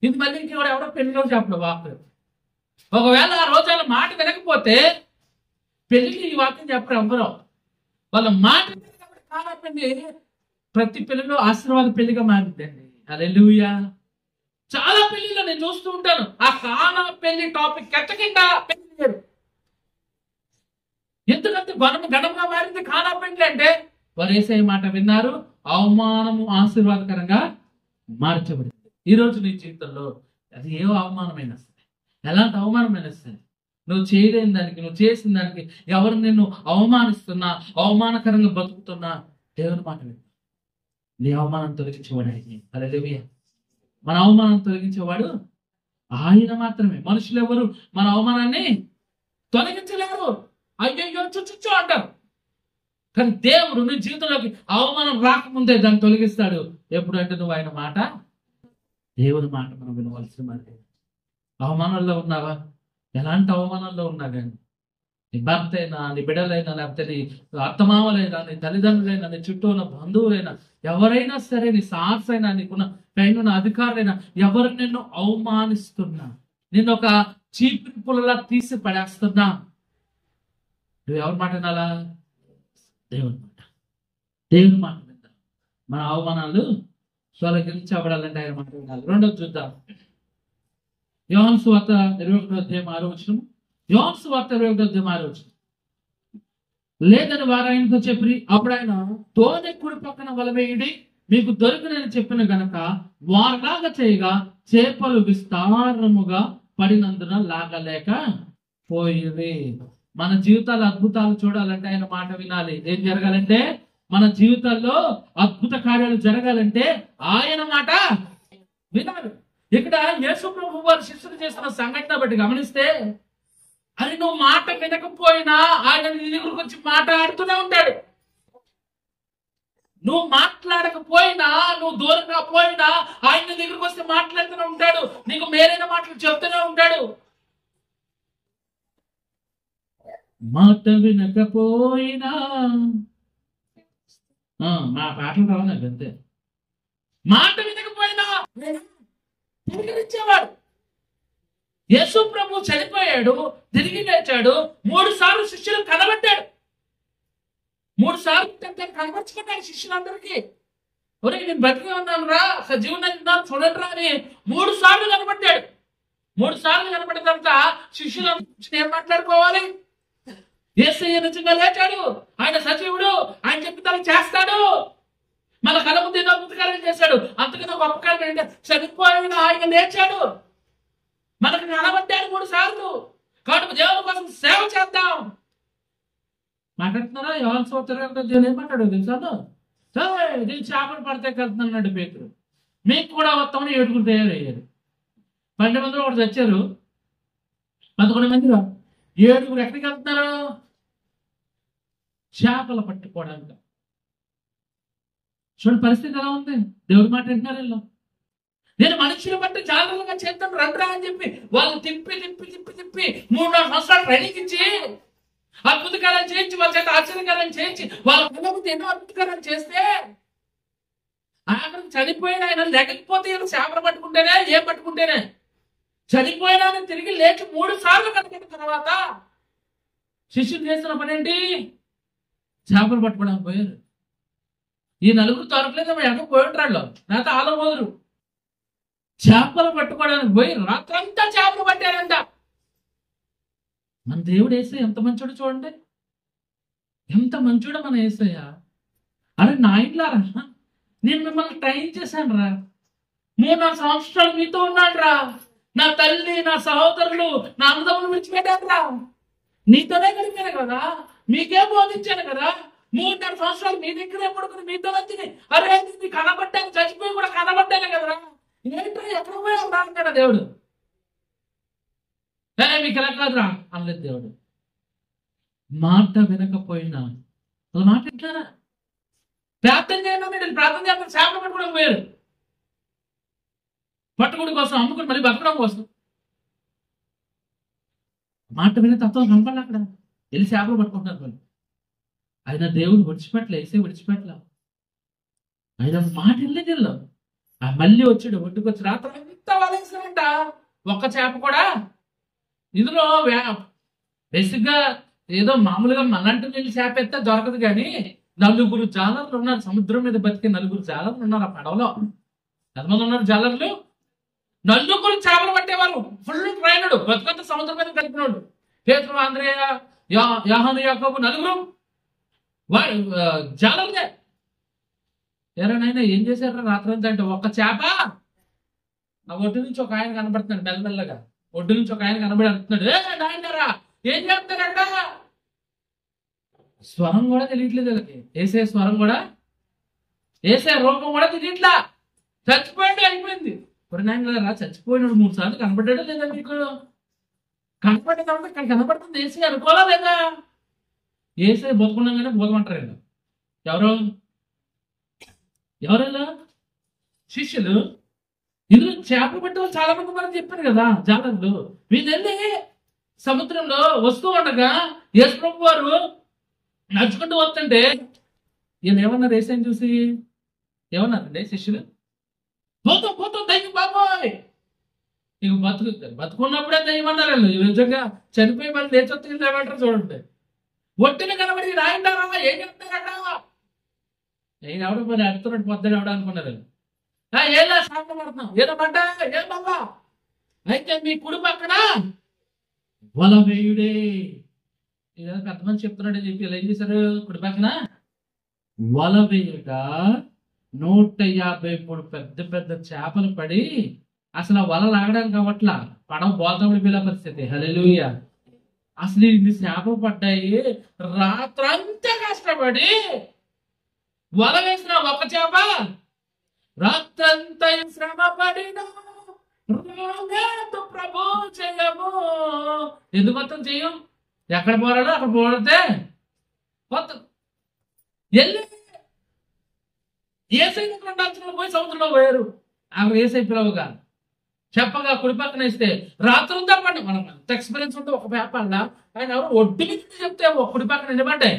ఇది మళ్ళీ ఇంకెవడో ఎవడో పెళ్లిలో చెప్పడు వాక్యం. ఒకవేళ ఆ రోజు వాళ్ళ మాట వినకపోతే పెళ్లికి ఈ వాక్యం చెప్పరు ఎవరో. వాళ్ళ మాట కానా పెళ్లి ప్రతి పెళ్లిలో ఆశీర్వాద పెళ్లిగా మారిందండి. హల్లెలూయా. చాలా పెళ్లిలో నేను చూస్తూ ఉంటాను, ఆ కానా పెళ్లి టాపిక్ ఎట్టకిండా పెళ్లి లేరు. ఎందుకంటే ఘనంగా మారింది కానా పెళ్లి అంటే వారు యేసయ్య మాట విన్నారు, అవమానము ఆశీర్వాదకరంగా మార్చబడింది. ఈరోజు నీ జీవితంలో అది ఏ అవమానమైనా సరే, ఎలాంటి అవమానమైనా సరే, నువ్వు చేయలేని దానికి, నువ్వు చేసిన దానికి ఎవరు నిన్ను అవమానిస్తున్నా, అవమానకరంగా బతుకుతున్నా, దేవుని మాట విను. నీ అవమానం తొలగించేవాడు ఆయన. హల్లెలూయా. మన అవమానం తొలగించేవాడు ఆయన మాత్రమే. మనుషులు ఎవరు మన అవమానాన్ని తొలగించలేరు. అయ్యో చుచ్చు అంటారు. కానీ దేవుడు నీ జీవితంలోకి అవమానం రాకముందే దాన్ని తొలగిస్తాడు. ఎప్పుడంటే నువ్వు ఆయన మాట, దేవుని మాట మనం వినవలసిన మాట. అవమానంలో ఉన్నావా? ఎలాంటి అవమానంలో ఉన్నా కానీ, నీ భర్త అయినా, నీ బిడ్డలైనా, లేకపోతే నీ అత్తమామలైనా, నీ తల్లిదండ్రులైనా, నీ చుట్టూ ఉన్న బంధువులైనా, ఎవరైనా సరే, నీ సార్స్ అయినా, నీకున్న పైన ఉన్న అధికారులైనా, ఎవరు నిన్ను అవమానిస్తున్నా, నిన్ను ఒక చీపిరి పుల్లలా తీసి పడేస్తున్నా, నువ్వు ఎవరి మాట వినాలా? దేవుని మాట. దేవుని మాట విందాం. మన అవమానాలు తొలగించబడాలంటే ఆయన మాట వినాలి. రెండోది చూద్దాం. యోహాను సువార్త 21:6. యోహాను సువార్త 21:6. లేదని వారు ఆయనతో చెప్పి, అప్పుడు ఆయన తోనె కుడి పక్కన వలవేయుడి మీకు దొరికినని చెప్పిన గనక వారిలాగా చేయగా చేపలు విస్తారముగా పడినందున లాగలేక పోయింది. మన జీవితాల అద్భుతాలు చూడాలంటే ఆయన మాట వినాలి. ఏం జరగాలంటే మన జీవితాల్లో అద్భుత కార్యాలు జరగాలంటే ఆయన మాట వినాలి. ఇక్కడ యేసు ప్రభు వారు శిష్యులు చేసిన సంఘటన బట్టి గమనిస్తే, అది నువ్వు మాట వినకపోయినా ఆయన నీ దగ్గరకు వచ్చి మాట్లాడుతూనే ఉంటాడు. నువ్వు మాట్లాడకపోయినా, నువ్వు దూరంగా పోయినా ఆయన దగ్గరకు వస్తే మాట్లాడుతూనే ఉంటాడు. నీకు మేలైన మాటలు చెప్తూనే ఉంటాడు. మాట వినకపోయినా మా పాటలు రావు నాకు అంతే. మాట వినకపోయినా తిరిగిచ్చేవాడు. యేసు ప్రభు చనిపోయాడు, తిరిగి లేచాడు. 3 సార్లు శిష్యులు కనబడ్డాడు. 3 సార్లు కనబరుచుకున్నాడు శిష్యులందరికీ. ఒరే నేను బతికే ఉన్నాను రా, సజీవన ఉన్నాను చూడండి రా అని 3 సార్లు కనబడ్డాడు. 3 సార్లు కనబడిన తర్వాత శిష్యులు ఏం మాట్లాడుకోవాలి? యేసయ్య నిజంగా లేచాడు, ఆయన సజీవుడు, ఆయన చెప్పిన చేస్తాడు, మన కళ్ళ ముందు ఏదో అద్భుతకార్యం చేశాడు. అంతకన్నా గొప్ప కార్యం ఏంటంటే చనిపోయిన ఆయన లేచాడు, మనకు కనబడ్డాడు 3 సార్లు. కాబట్టి దేవుని కోసం సేవ చేద్దాం. మాట్లాడుతున్నారా? ఎవరి సోదరు దేవుని ఏం మాట్లాడు తెలుసా? నేను చేపలు పడితే కలుతున్నాడు పేతురు. మీకు కూడా వస్తామని 7 తయారయ్యారు. 12 మందిలో ఒకటి చచ్చారు. 11 మందిలో 7 ఎక్కడికి వెళ్తున్నారు? చేపలు పట్టుకోవడానికి. చూడండి పరిస్థితి ఎలా ఉంది. దేవుడి మాట వింటున్నారు వీళ్ళు. నేను మనుషులు బట్టి జాగ్రత్తగా చేస్తాను రండ్రా అని చెప్పి వాళ్ళు తిప్పి 3-4 సంవత్సరాలు ట్రైనింగ్ ఇచ్చి అద్భుతకారం చేయించి వాళ్ళ చేత ఆశ్చర్యకారం చేయించి వాళ్ళ ముందు ఎన్నో అద్భుతకారం చేస్తే ఆఖరికి చనిపోయిన ఆయన లేకపోతే చేపలు పట్టుకుంటేనే ఏం పట్టుకుంటేనే చనిపోయినా తిరిగి లేచి 3 సార్లు కనిపెట్టిన తర్వాత శిష్యులు చేస్తున్న పని ఏంటి? చేపలు పట్టుకోవడానికి పోయారు. ఈ 4 తొరకలేదు ఎక్కడ పోయింటాళ్ళు, లేకపోతే ఆలో పోదురు. చేపలు పట్టుకోవడానికి పోయి రాత్రంతా చేపలు పట్టారంట. మన దేవుడు యేసయ్య ఎంత మంచోడు చూడండి, ఎంత మంచోడు మన యేసయ్య. అరే నా ఇంట్లారా, నేను మిమ్మల్ని ట్రైన్ చేశాను రా, 3-4 సంవత్సరాలు మీతో ఉన్నాడు రా, నా తల్లి, నా సహోదరులు, నా అన్నదమ్ములు విడిచిపెట్టాను రా, నీతోనే గడిపాను కదా, మీకే బోధించాను కదా, 3-4 సంవత్సరాలు మీ దగ్గరే పడుకుని మీతో వచ్చింది. అరే నీ కనబడ్డాను, చచ్చిపోయి కూడా కనబడ్డాను కదరా, ఏంటో ఎక్కడ పోయావు రా అంటాడా దేవుడు. మీకు ఎలా కాదురా అనలేదు దేవుడు. మాట వినకపోయినా అలా మాట వింటారా? ప్రార్థన చేయండి, ప్రార్థన చేస్తారు, చేపలు పట్టుకోవడం పోయారు. పట్టుకోవడం కోసం, అమ్ముకుని మళ్ళీ బతకడం కోసం. మాట వినే తత్వం కనపడాలి. అక్కడ వెళ్ళి చేపలు పట్టుకుంటున్నారు వాళ్ళు. ఆయన దేవుడు విడిచిపెట్టలే, వేసే విడిచిపెట్టలే. ఆయన మాట వెళ్ళేదిల్లో మళ్ళీ వచ్చాడు, ఒడ్డుకొచ్చి రాత్రి అంతా వాళ్ళేసారంట. ఒక్క చేప కూడా ఇందులో బేసిక్గా ఏదో మామూలుగా మనంటి వెళ్ళి చేప ఎత్తే దొరకదు. కానీ 4 జాలర్లు ఉన్నారు, సముద్రం మీద బతికే 4 జాలర్లు ఉన్నారు ఆ పడవలో. ఎంతమంది ఉన్నారు జాలర్లు? 4 చేపలు పట్టేవాళ్ళు, ఫుల్ ట్రైనడు, బతుకంత సముద్రం మీద కలిపినోడు. పేతురు, అంద్రేయ, యోహాను, యాకోబు 4 జాలర్లే. ఎవరైనా ఏం చేశారా రాత్రంతా అంటే, ఒక్క చేప ఆ ఒడ్డు నుంచి ఒక ఆయన కనబడుతున్నాడు మెల్లమెల్లగా. ఒడ్డు నుంచి ఒక ఆయన కనబడి అంటున్నాడు, నాయనరా ఏం చేస్తారంట? స్వరం కూడా తెలియట్లేదు వాళ్ళకి. వేసే స్వరం కూడా, వేసే రూపం కూడా తెలియట్లా. చచ్చిపోయాడు, అయిపోయింది. నాయనరా చచ్చిపోయినాడు 3 సార్లు కనబడ్డాడు లేదా మీకు? కనపడ్డ తర్వాత కనపడుతుంది వేసే అనుకోవాలా లేదా? వేసే బతుకున్నాగానే బోధమంటారు వీళ్ళు. ఎవరెలా? శిష్యులు. ఇందులో చేపలు పట్టే వాళ్ళు చాలా మంది మనం చెప్పారు కదా జాలర్లు. వీళ్ళు వెళ్ళి సముద్రంలో వస్తూ ఉండగా యేసు ప్రభు వారు నడుచుకుంటూ వస్తుంటే వీళ్ళు ఏమన్నారు? యేసయ్యని చూసి ఏమన్నారండి శిష్యులు? పోతాం దయ్యం బాబోయ్. ఇక బతుకున్నప్పుడే దయ్యం అన్నారు వీళ్ళు. నిజంగా చనిపోయి మళ్ళీ లేచొత్తి ఏమంటారు చూడండి. ఒట్టిన కనబడి రాయిండారా, ఏం చెప్తారట? ఎవడో మరి అడుగుతున్నట్టు పొద్దున ఎవడ అనుకున్నారు. ఏలా సాగపడుతున్నాం, ఏదో పడ్డా ఏం బాబా అయితే మీ కుడి పక్కన వల వేయుడే. ఏదో పెద్ద మంది చెప్తున్నాడు చెప్పి ఇలా ఏం చేశారు? కుడి పక్కన వల వేయుట 153 పెద్ద పెద్ద చేపలు పడి అసలు ఆ వల లాగడానికి అవట్లా, పడవ బోల్తా పడిపోయే పరిస్థితి. హల్లెలూయా. అసలు ఇన్ని చేపలు పడ్డాయి. రాత్రంతా కష్టపడి వల వేసిన ఒక చేప రాత్రంతా శ్రమ పడిన ప్రభు చేయము. ఎందుకు మొత్తం చెయ్యం? ఎక్కడ పోరాడో అక్కడ పోరాడితే మొత్తం వెళ్ళి ఏసై ఉండాల్సిన పోయి సముద్రంలో పోయారు. అక్కడ ఏసై పిలవగా చెప్పగా కుడి పక్కన వేస్తే రాత్రంతా పండి. మనం ఎంత ఎక్స్పీరియన్స్ ఉంటే ఒక పేపర్లా ఆయన ఎవరు ఒడ్డు మీద చెప్తే ఒక కుడి పక్కన నిలబడ్డాయి.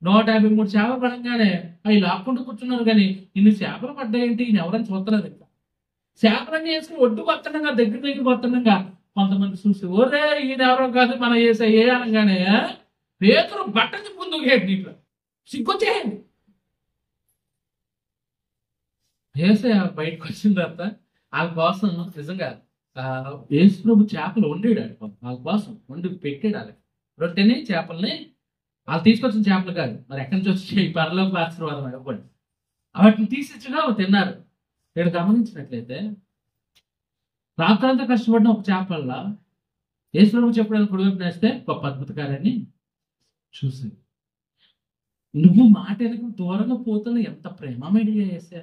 153 చేపలు పడంగానే అవి లాక్కుంటూ కూర్చున్నారు. కానీ ఇన్ని చేపలు పడ్డాయేంటి, ఈయన ఎవరైనా చూస్తున్నారు. ఇంకా చేపలన్నీ వేసుకుని ఒడ్డుకు వస్తుండగా దగ్గరికి వస్తుండగా కొంతమంది చూసి ఓరే ఈయన ఎవరో కాదు మన ఏసై ఏ అనగానే పేతురు బట్టని ముందుకు హేడు నీటిలో సిగ్గొచ్చేయండి. ఏసై బయటకు వచ్చిన తర్వాత వాళ్ళ కోసం నిజంగా యేసు ప్రభు చేపలు వండాడు. వాళ్ళ కోసం వండి పెట్టాడు. వాళ్ళకి రొట్టెని చేపల్ని వాళ్ళు తీసుకొచ్చిన చేపలు కాదు, మరి ఎక్కడి నుంచి వచ్చి పరలోక ఆశీర్వాదం ఇవ్వండి. వాటిని తీసిచ్చుగా తిన్నారు. ఇక్కడ గమనించినట్లయితే రాత్రంతా కష్టపడిన ఒక చేపల్లా యేసు ప్రభు చెప్పడానికి కుడివైపు నేస్తే గొప్ప అద్భుతకార్యాన్ని చూసింది. నువ్వు మాట వెనక దూరంగా పోతున్నా ఎంత ప్రేమమేడిగా చేశా.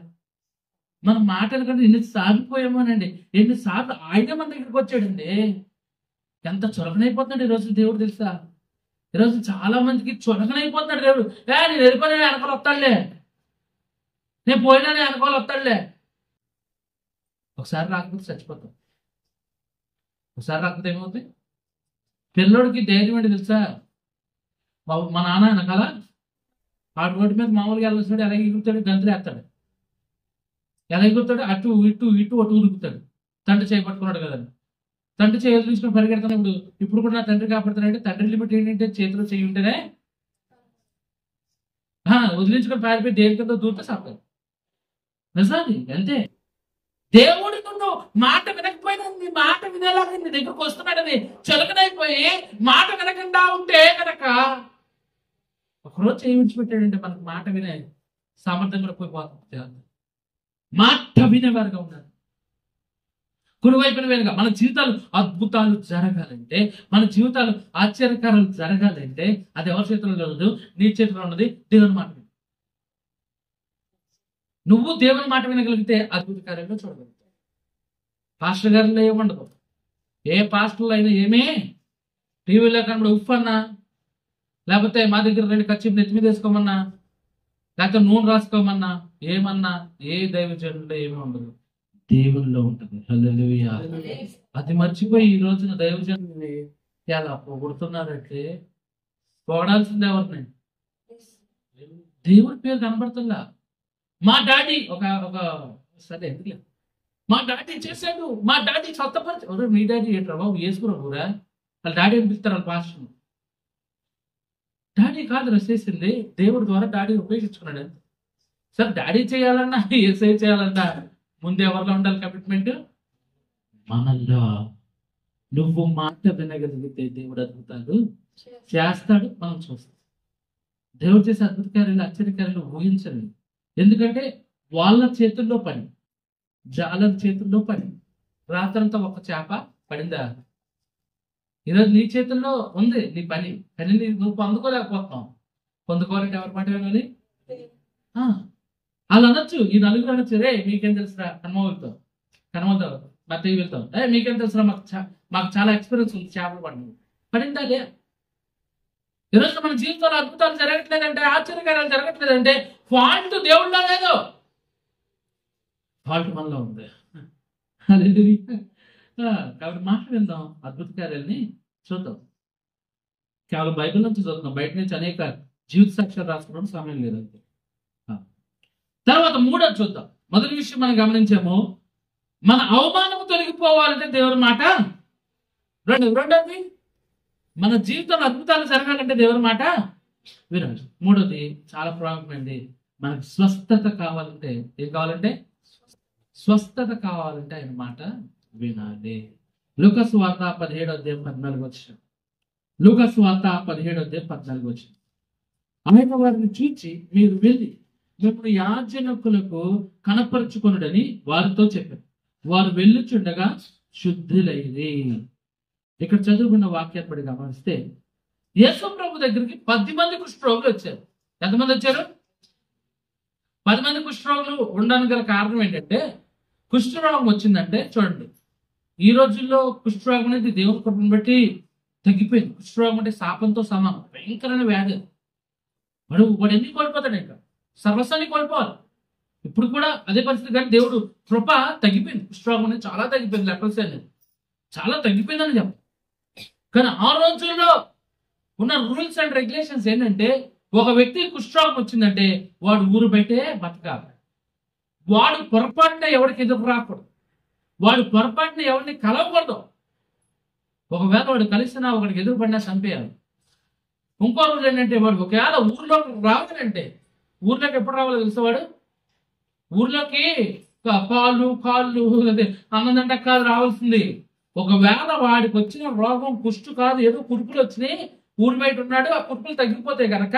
మన మాట వెనకంటే ఎన్నిసార్లు పోయామోనండి, ఎన్నిసార్లు ఆయన మన దగ్గరికి వచ్చాడండి. ఎంత చులకనైపోతున్నాడు ఈరోజు దేవుడు తెలుసా. ఈరోజు చాలా మందికి చులకనైపోతున్నాడు దేవుడు. నేను వెళ్ళిపోయినా వెనకాల వస్తాడులే, నేను పోయినా వెనకాల వస్తాడులే. ఒకసారి రాకపోతే చచ్చిపోతాం. ఒకసారి రాకపోతే ఏమవుతుంది? పిల్లోడికి ధైర్యం ఏంటి తెలుసా? బాబు మా నాన్న వెనకాల ఆ రోడ్డు మీద మామూలుగా వెళ్ళొస్తాడు, ఎలా ఎగురుతాడు, గంతులు వేస్తాడు. ఎలా ఎగురుతాడు? అటు ఇటు ఇటు అటు ఉరుకుతాడు. తండ్రి చేపట్టుకున్నాడు కదా, తండ్రి చేతులు తీసుకుని పరిగెడుతున్నప్పుడు ఇప్పుడు కూడా నా తండ్రి కాపాడుతున్నాడంటే తండ్రి లిమిట్ ఏంటంటే చేతిలో చేయి ఉంటేనే వదిలించుకొని పారిపోయి దేని కింద దూరితే సాగుతాడు. నిజాది అంతే. దేవుడి నుండి మాట వినకపోయినా నీ మాట వినేలాగా నీ దగ్గరకు వస్తున్నాడని చులకనైపోయి మాట వినకుండా ఉంటే కనుక ఒకరోజు చేయించిపెట్టాడంటే మనకు మాట వినే సామర్థ్యం కూడా పోయిపోతుంది. మాట వినేవారుగా ఉన్నారు. కుడివైపున వెనుక మన జీవితాలు అద్భుతాలు జరగాలంటే, మన జీవితాలు ఆశ్చర్యకారాలు జరగాలంటే అది ఎవరి చేతిలో లేదు, నీ చేతిలో ఉన్నది దేవుని మాట. నువ్వు దేవుని మాట వినగలిగితే అద్భుత కార్యాలు చూడగలుగుతావు. పాస్టర్ గారిలో ఏముండదు. ఏ పాస్టర్లో అయినా ఏమే టీవీలో కనబడి ఉప్పు అన్నా, లేకపోతే మా దగ్గర 2 కచ్చిపు నెత్తి మీద వేసుకోమన్నా, లేకపోతే నూనె రాసుకోమన్నా, ఏమన్నా ఏ దైవజనుల్లో ఏమీ ఉండదు, దేవుల్లో ఉంటుంది. హల్లెలూయా. అది మర్చిపోయి ఈ రోజున దైవజనుల్ని ఎలా పొగుడుతున్నారంటే పొగడాల్సింది ఎవరిని? దేవుడి పేరు కనబడుతుందా? మా డాడీ ఒక సరే ఎందుకులే, మా డాడీ చేశాడు, మా డాడీ స్వతపరిచి. మీ డాడీ ఏంట్రా బాబు, వేసుకురా ఊరా వాళ్ళ డాడీ అని పిలుస్తారు వాళ్ళ పాస్టర్. డాడీ కాదు చేసింది, దేవుడి ద్వారా డాడీ ఉపయోగించుకున్నాడు. సార్ డాడీ చేయాలన్నా ఏసై చేయాలన్నా ముందు ఎవరిలో ఉండాలి కమిట్మెంట్? మనల్లో. నువ్వు మాట వినగలిగితే దేవుడు అద్భుతాలు చేస్తాడు, మనం చూస్తాం. దేవుడు చేసే అద్భుత కార్యాలు ఆశ్చర్యకార్యాలు ఊహించండి. ఎందుకంటే వాళ్ళ చేతుల్లో పని, జాలల చేతుల్లో పని. రాత్రంతా ఒక చేప పడిందా? ఈరోజు నీ చేతుల్లో ఉంది నీ పని, కానీ నువ్వు పొందుకోలేకపోతున్నావు. పొందుకోవాలంటే ఎవరి మాట వినాలి? వాళ్ళు అనొచ్చు, ఈ నలుగురు అనొచ్చు, రే మీకేం తెలుసురా కనుమలతో మత్తయి వెళ్తాం, మీకేం తెలుసురా మాకు చాలా ఎక్స్పీరియన్స్ ఉంది చేపలు పడిందా లే. ఈరోజు మన జీవితంలో అద్భుతాలు జరగట్లేదంటే, ఆశ్చర్యకారాలు జరగట్లేదంటే ఫాల్ట్ దేవుళ్ళో లేదు, ఫాల్ట్ మనలో ఉంది. కాబట్టి మాట విందాం, అద్భుత కార్యాలని చూద్దాం. కేవలం బైబిల్ నుంచి చదువుతాం, బయట నుంచి అనేక జీవిత సాక్ష్యాలు రాసుకోవడం సమయం లేదంతే. తర్వాత 3 చూద్దాం. మొదటి విషయం మనం గమనించాము, మన అవమానం తొలగిపోవాలంటే దేవుని మాట. రెండోది మన జీవితంలో అద్భుతాలు జరగాలంటే దేవుని మాట వినాలి. 3వది చాలా ప్రాముఖ్యమైనది, మనకు స్వస్థత కావాలంటే ఏం కావాలంటే? స్వస్థత కావాలంటే ఆయన మాట వినాలి. లూకా సువార్త 17:14. లూకా సువార్త 17:14. ఆయన వారిని చూచి మీరు వెళ్ళి మిమ్మల్ని యాజకులకు కనపరుచుకొనుడని వారితో చెప్పారు. వారు వెళ్ళుచుండగా శుద్ధులైరి. ఇక్కడ చదువుకున్న వాక్యాన్ని బట్టి గమనిస్తే యేసు ప్రభు దగ్గరికి 10 మంది కుష్ఠరోగులు వచ్చారు. ఎంతమంది వచ్చారు? 10 మంది కుష్ఠరోగులు ఉండడానికి గల కారణం ఏంటంటే, కుష్ఠరోగం వచ్చిందంటే చూడండి, ఈ రోజుల్లో కుష్ఠరోగం అనేది దేవుని కృపను బట్టి తగ్గిపోయింది. కుష్ఠరోగం అంటే శాపంతో సమానం, భయంకరమైన వ్యాధి. వాడు ఎన్ని కోల్పోతాడు, ఇంకా సర్వస్వాన్ని కోల్పోవాలి. ఇప్పుడు కూడా అదే పరిస్థితి, కానీ దేవుడు కృప తగ్గిపోయింది. కుష్ఠరోగం అనేది చాలా తగ్గిపోయింది, లెప్రసీ అనేది చాలా తగ్గిపోయిందని చెప్పాలి. కానీ ఆ రోజుల్లో ఉన్న రూల్స్ అండ్ రెగ్యులేషన్స్ ఏంటంటే, ఒక వ్యక్తి కుష్ఠరోగం వచ్చిందంటే వాడు ఊరు బయటే బతకాలి. వాడు పొరపాటున ఎవరికి ఎదురు రాకూడదు, వాడు పొరపాటున ఎవరిని కలవకూడదు. ఒకవేళ వాడు కలిసినా ఒకడికి ఎదురుపడినా చంపేయాలి. ఇంకో రోజు ఏంటంటే, వాడు ఒకవేళ ఊర్లోకి రావాలంటే, ఊర్లోకి ఎప్పుడు రావాలో తెలిసేవాడు, ఊర్లోకి కాళ్ళు అదే అన్నదంట కాదు రావాల్సింది. ఒకవేళ వాడికి వచ్చిన రోగం కుష్టు కాదు, ఏదో కురుపులు వచ్చినాయి, ఊరి బయట ఉన్నాడు, ఆ కురుపులు తగ్గిపోతే కనుక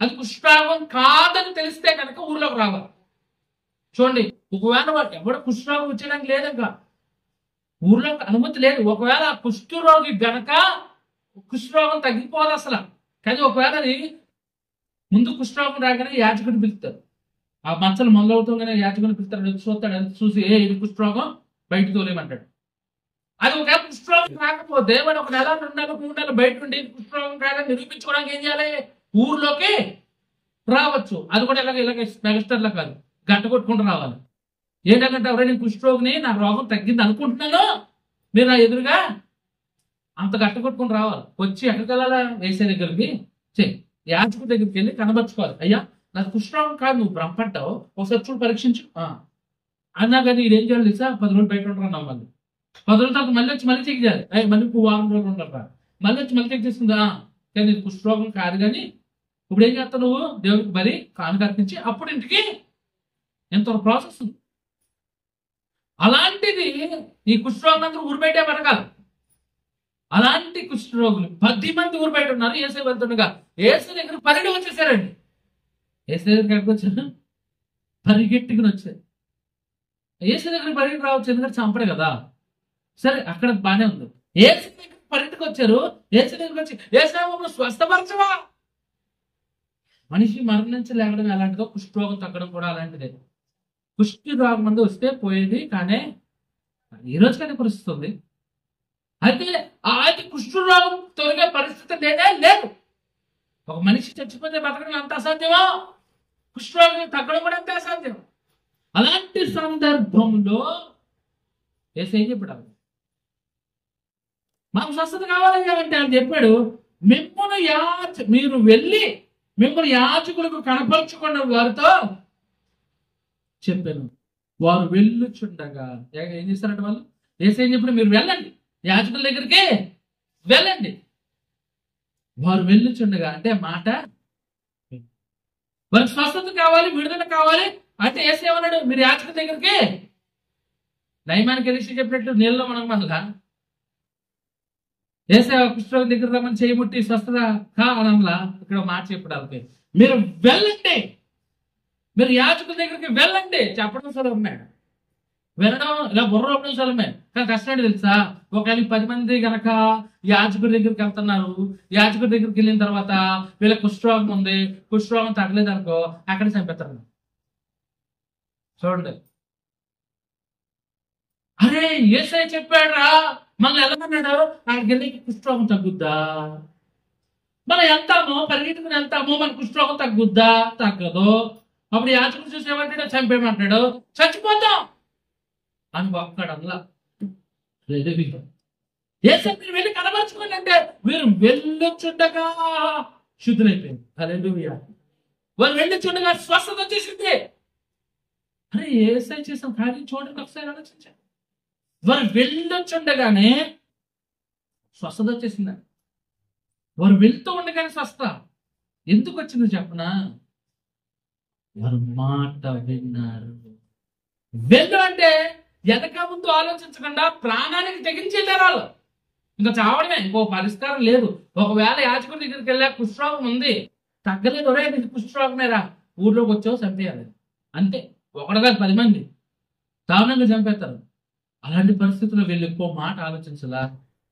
అది కుష్ఠరోగం కాదని తెలిస్తే కనుక ఊర్లోకి రావాలి. చూడండి, ఒకవేళ వాడు ఎవడ కుష్ఠరోగం వచ్చేయడానికి లేదంక, ఊర్లో అనుమతి లేదు. ఒకవేళ ఆ కుష్ఠరోగి గనక కుష్ఠరోగం తగ్గిపోదు అసలు. కానీ ఒకవేళ అది ముందు కుష్ఠరోగం రాగానే యాజకుడిని పిలుస్తారు, ఆ మచ్చలు మొదలవుతాగానే యాజకుడిని పిలుస్తాడు, చూస్తాడు, అది చూసి ఇది కుష్ఠరోగం బయట తోలేమంటాడు. అది ఒకవేళ కుష్ఠరోగం రాకపోతే వాడు 1 నెల 2 నెలలు 3 నెలలు బయట ఉండి కుష్ఠరోగం కాదని నిరూపించుకోవడానికి ఏం చేయాలి, ఊర్లోకి రావచ్చు. అది కూడా ఇలాగ మెగస్టర్లా కాదు, గంట కొట్టుకుంటూ రావాలి. ఏంటంటే ఎవరైనా కుష్ఠరోగిని నా రోగం తగ్గింది అనుకుంటున్నాను, మీరు నా ఎదురుగా అంత గట్ట కొట్టుకుని రావాలి. వచ్చి ఎక్కడికి వెళ్ళాలా, వేసే దగ్గరికి యాజకుడి దగ్గరికి వెళ్ళి కనబరుచుకోవాలి, అయ్యా నాకు కుష్ఠరోగం కాదు, నువ్వు భ్రమపడ్డావు, ఒకసారి చూడు పరీక్షించు అన్నా. కానీ ఇదేం చేయాలి తెలుసా, 10 రోజులు బయట ఉంటారు, మళ్ళీ 10 రోజుల తర్వాత మళ్ళీ వచ్చి మళ్ళీ చెక్ చేయాలి. మళ్ళీ 1 రోజులు ఉంటారా, మళ్ళీ వచ్చి మళ్ళీ చెక్ చేస్తుందా, కానీ ఇది కుష్ఠరోగం కాదు. కానీ ఇప్పుడు ఏం చేస్తావు, నువ్వు దేవుడికి మరి కానుక అర్పించి అప్పుడు ఇంటికి ఎంత ప్రాసెస్ ఉంది. అలాంటిది ఈ కుష్ఠరోగులు అందరూ ఊరు బయటే బతకాలి. అలాంటి కుష్ఠరోగులు 10 మంది ఊరు బయట ఉన్నారు. ఏసై వెళ్తుండగా ఏసై దగ్గర పరిగెట్టి వచ్చేసారండి. ఏసై దగ్గరికి ఎక్కడికి వచ్చారు, పరిగెట్టుకుని వచ్చారు. ఏసై దగ్గర పరిగెట్టి రావచ్చు, ఎందుకంటే చంపడే కదా. సరే అక్కడ బానే ఉంది. ఏసై దగ్గర పరిగెట్టుకు వచ్చారు. ఏసై దగ్గరికి వచ్చి ఏసై స్వస్థపరచవా. మనిషి మరణించలేకడం ఎలాంటిదో కుష్ఠరోగం తగ్గడం కూడా అలాంటిదే. కుష్టి రోగం మంది వస్తే పోయేది, కానీ ఈ రోజు కానీ పరిస్థితి ఉంది. అయితే అది కుష్టు రోగం తొలగే పరిస్థితి లేదు. ఒక మనిషి చచ్చిపోతే బతకడం ఎంత అసాధ్యమో, కుష్ఠరోగం తగ్గడం కూడా అంతే అసాధ్యం. అలాంటి సందర్భంలో ఏం చెప్పాడు, మాకు స్వస్థత కావాలి అంటే ఆయన చెప్పాడు, మీరు వెళ్ళి మిమ్మల్ని యాజకులకు కనపరుచుకున్న వారితో చెప్పాను. వారు వెళ్ళుచుండగా ఏం చేస్తారంటే వాళ్ళు ఏసై చెప్పిన మీరు వెళ్ళండి, యాజకుల దగ్గరికి వెళ్ళండి. వారు వెళ్ళుచుండగా అంటే మాట, వారికి స్వస్థత కావాలి, విడుదల కావాలి అంటే ఏసై ఏమన్నాడు, మీరు యాజకుల దగ్గరికి. నయమానికి ఋషి చెప్పినట్లు నీళ్ళలో మనలా ఏసై కుష్ఠరోగం దగ్గర రమ్మని చేయముట్టి స్వస్థత కావాలలా. ఇక్కడ మాట చెప్పడానికి మీరు వెళ్ళండి, మీరు యాజకుల దగ్గరికి వెళ్ళండి. చెప్పడం సులభమే, వెళ్ళడం ఇలా బుర్రపడం సులభమే, కానీ కష్టం ఏంటి తెలుసా. ఒకవేళ 10 మంది కనుక యాజకుడి దగ్గరికి వెళ్తున్నారు, యాజకుడి దగ్గరికి వెళ్ళిన తర్వాత వీళ్ళ కుష్ఠరోగం ఉంది, కుష్ఠరోగం తగ్గలేదు అనుకో, అక్కడ చంపేస్తారు. చూడండి, అరే యేసయ్య చెప్పాడురా, మనం వెళ్ళమన్నాడు, అక్కడికి వెళ్ళి కుష్ఠరోగం తగ్గుద్దా, మనం వెళ్తాము పరిగెట్టుకుని వెళ్తాము, మన కుష్ఠరోగం తగ్గుద్దా, తగ్గదు. అప్పుడు యాజకుడు చూసి ఏమంటాడో, చంపేయమంటాడు, చచ్చిపోతాం అని ఒక్కడల్లా. యేసయ్య మీరు వెళ్ళి కనబరుచుకోండి అంటే మీరు వెళ్ళొచ్చుండగా శుద్ధులైపోయింది. హల్లెలూయా. వారు వెళ్ళొచ్చుండగా స్వస్థత వచ్చేసింది. అరే యేసయ్య చేసిన కార్యం చూడండి, ఒకసారి ఆలోచించండి. వారు వెళ్ళొచ్చుండగానే స్వస్థత వచ్చేసింది. వారు వెళ్తూ ఉండగానే స్వస్థ ఎందుకు వచ్చిందో చెప్పనా, వారు మాట విన్నారు. వెళ్ళు అంటే వెనక ముందు ఆలోచించకుండా ప్రాణానికి తెగించి వెళ్ళారు వాళ్ళు. ఇంకా చావడమే, ఇంకో పరిష్కారం లేదు. ఒకవేళ యాజకుడి దగ్గరికి వెళ్ళా కుష్ఠరోగం ఉంది, తగ్గలేదు, ఒరే నీకు కుష్ఠరోగమేరా, ఊర్లోకి వచ్చావు చంపేయాలి అంతే. ఒకడు కాదు 10 మంది దారుణంగా చంపేస్తారు. అలాంటి పరిస్థితుల్లో వీళ్ళు ఎక్కువ మాట ఆలోచించలా.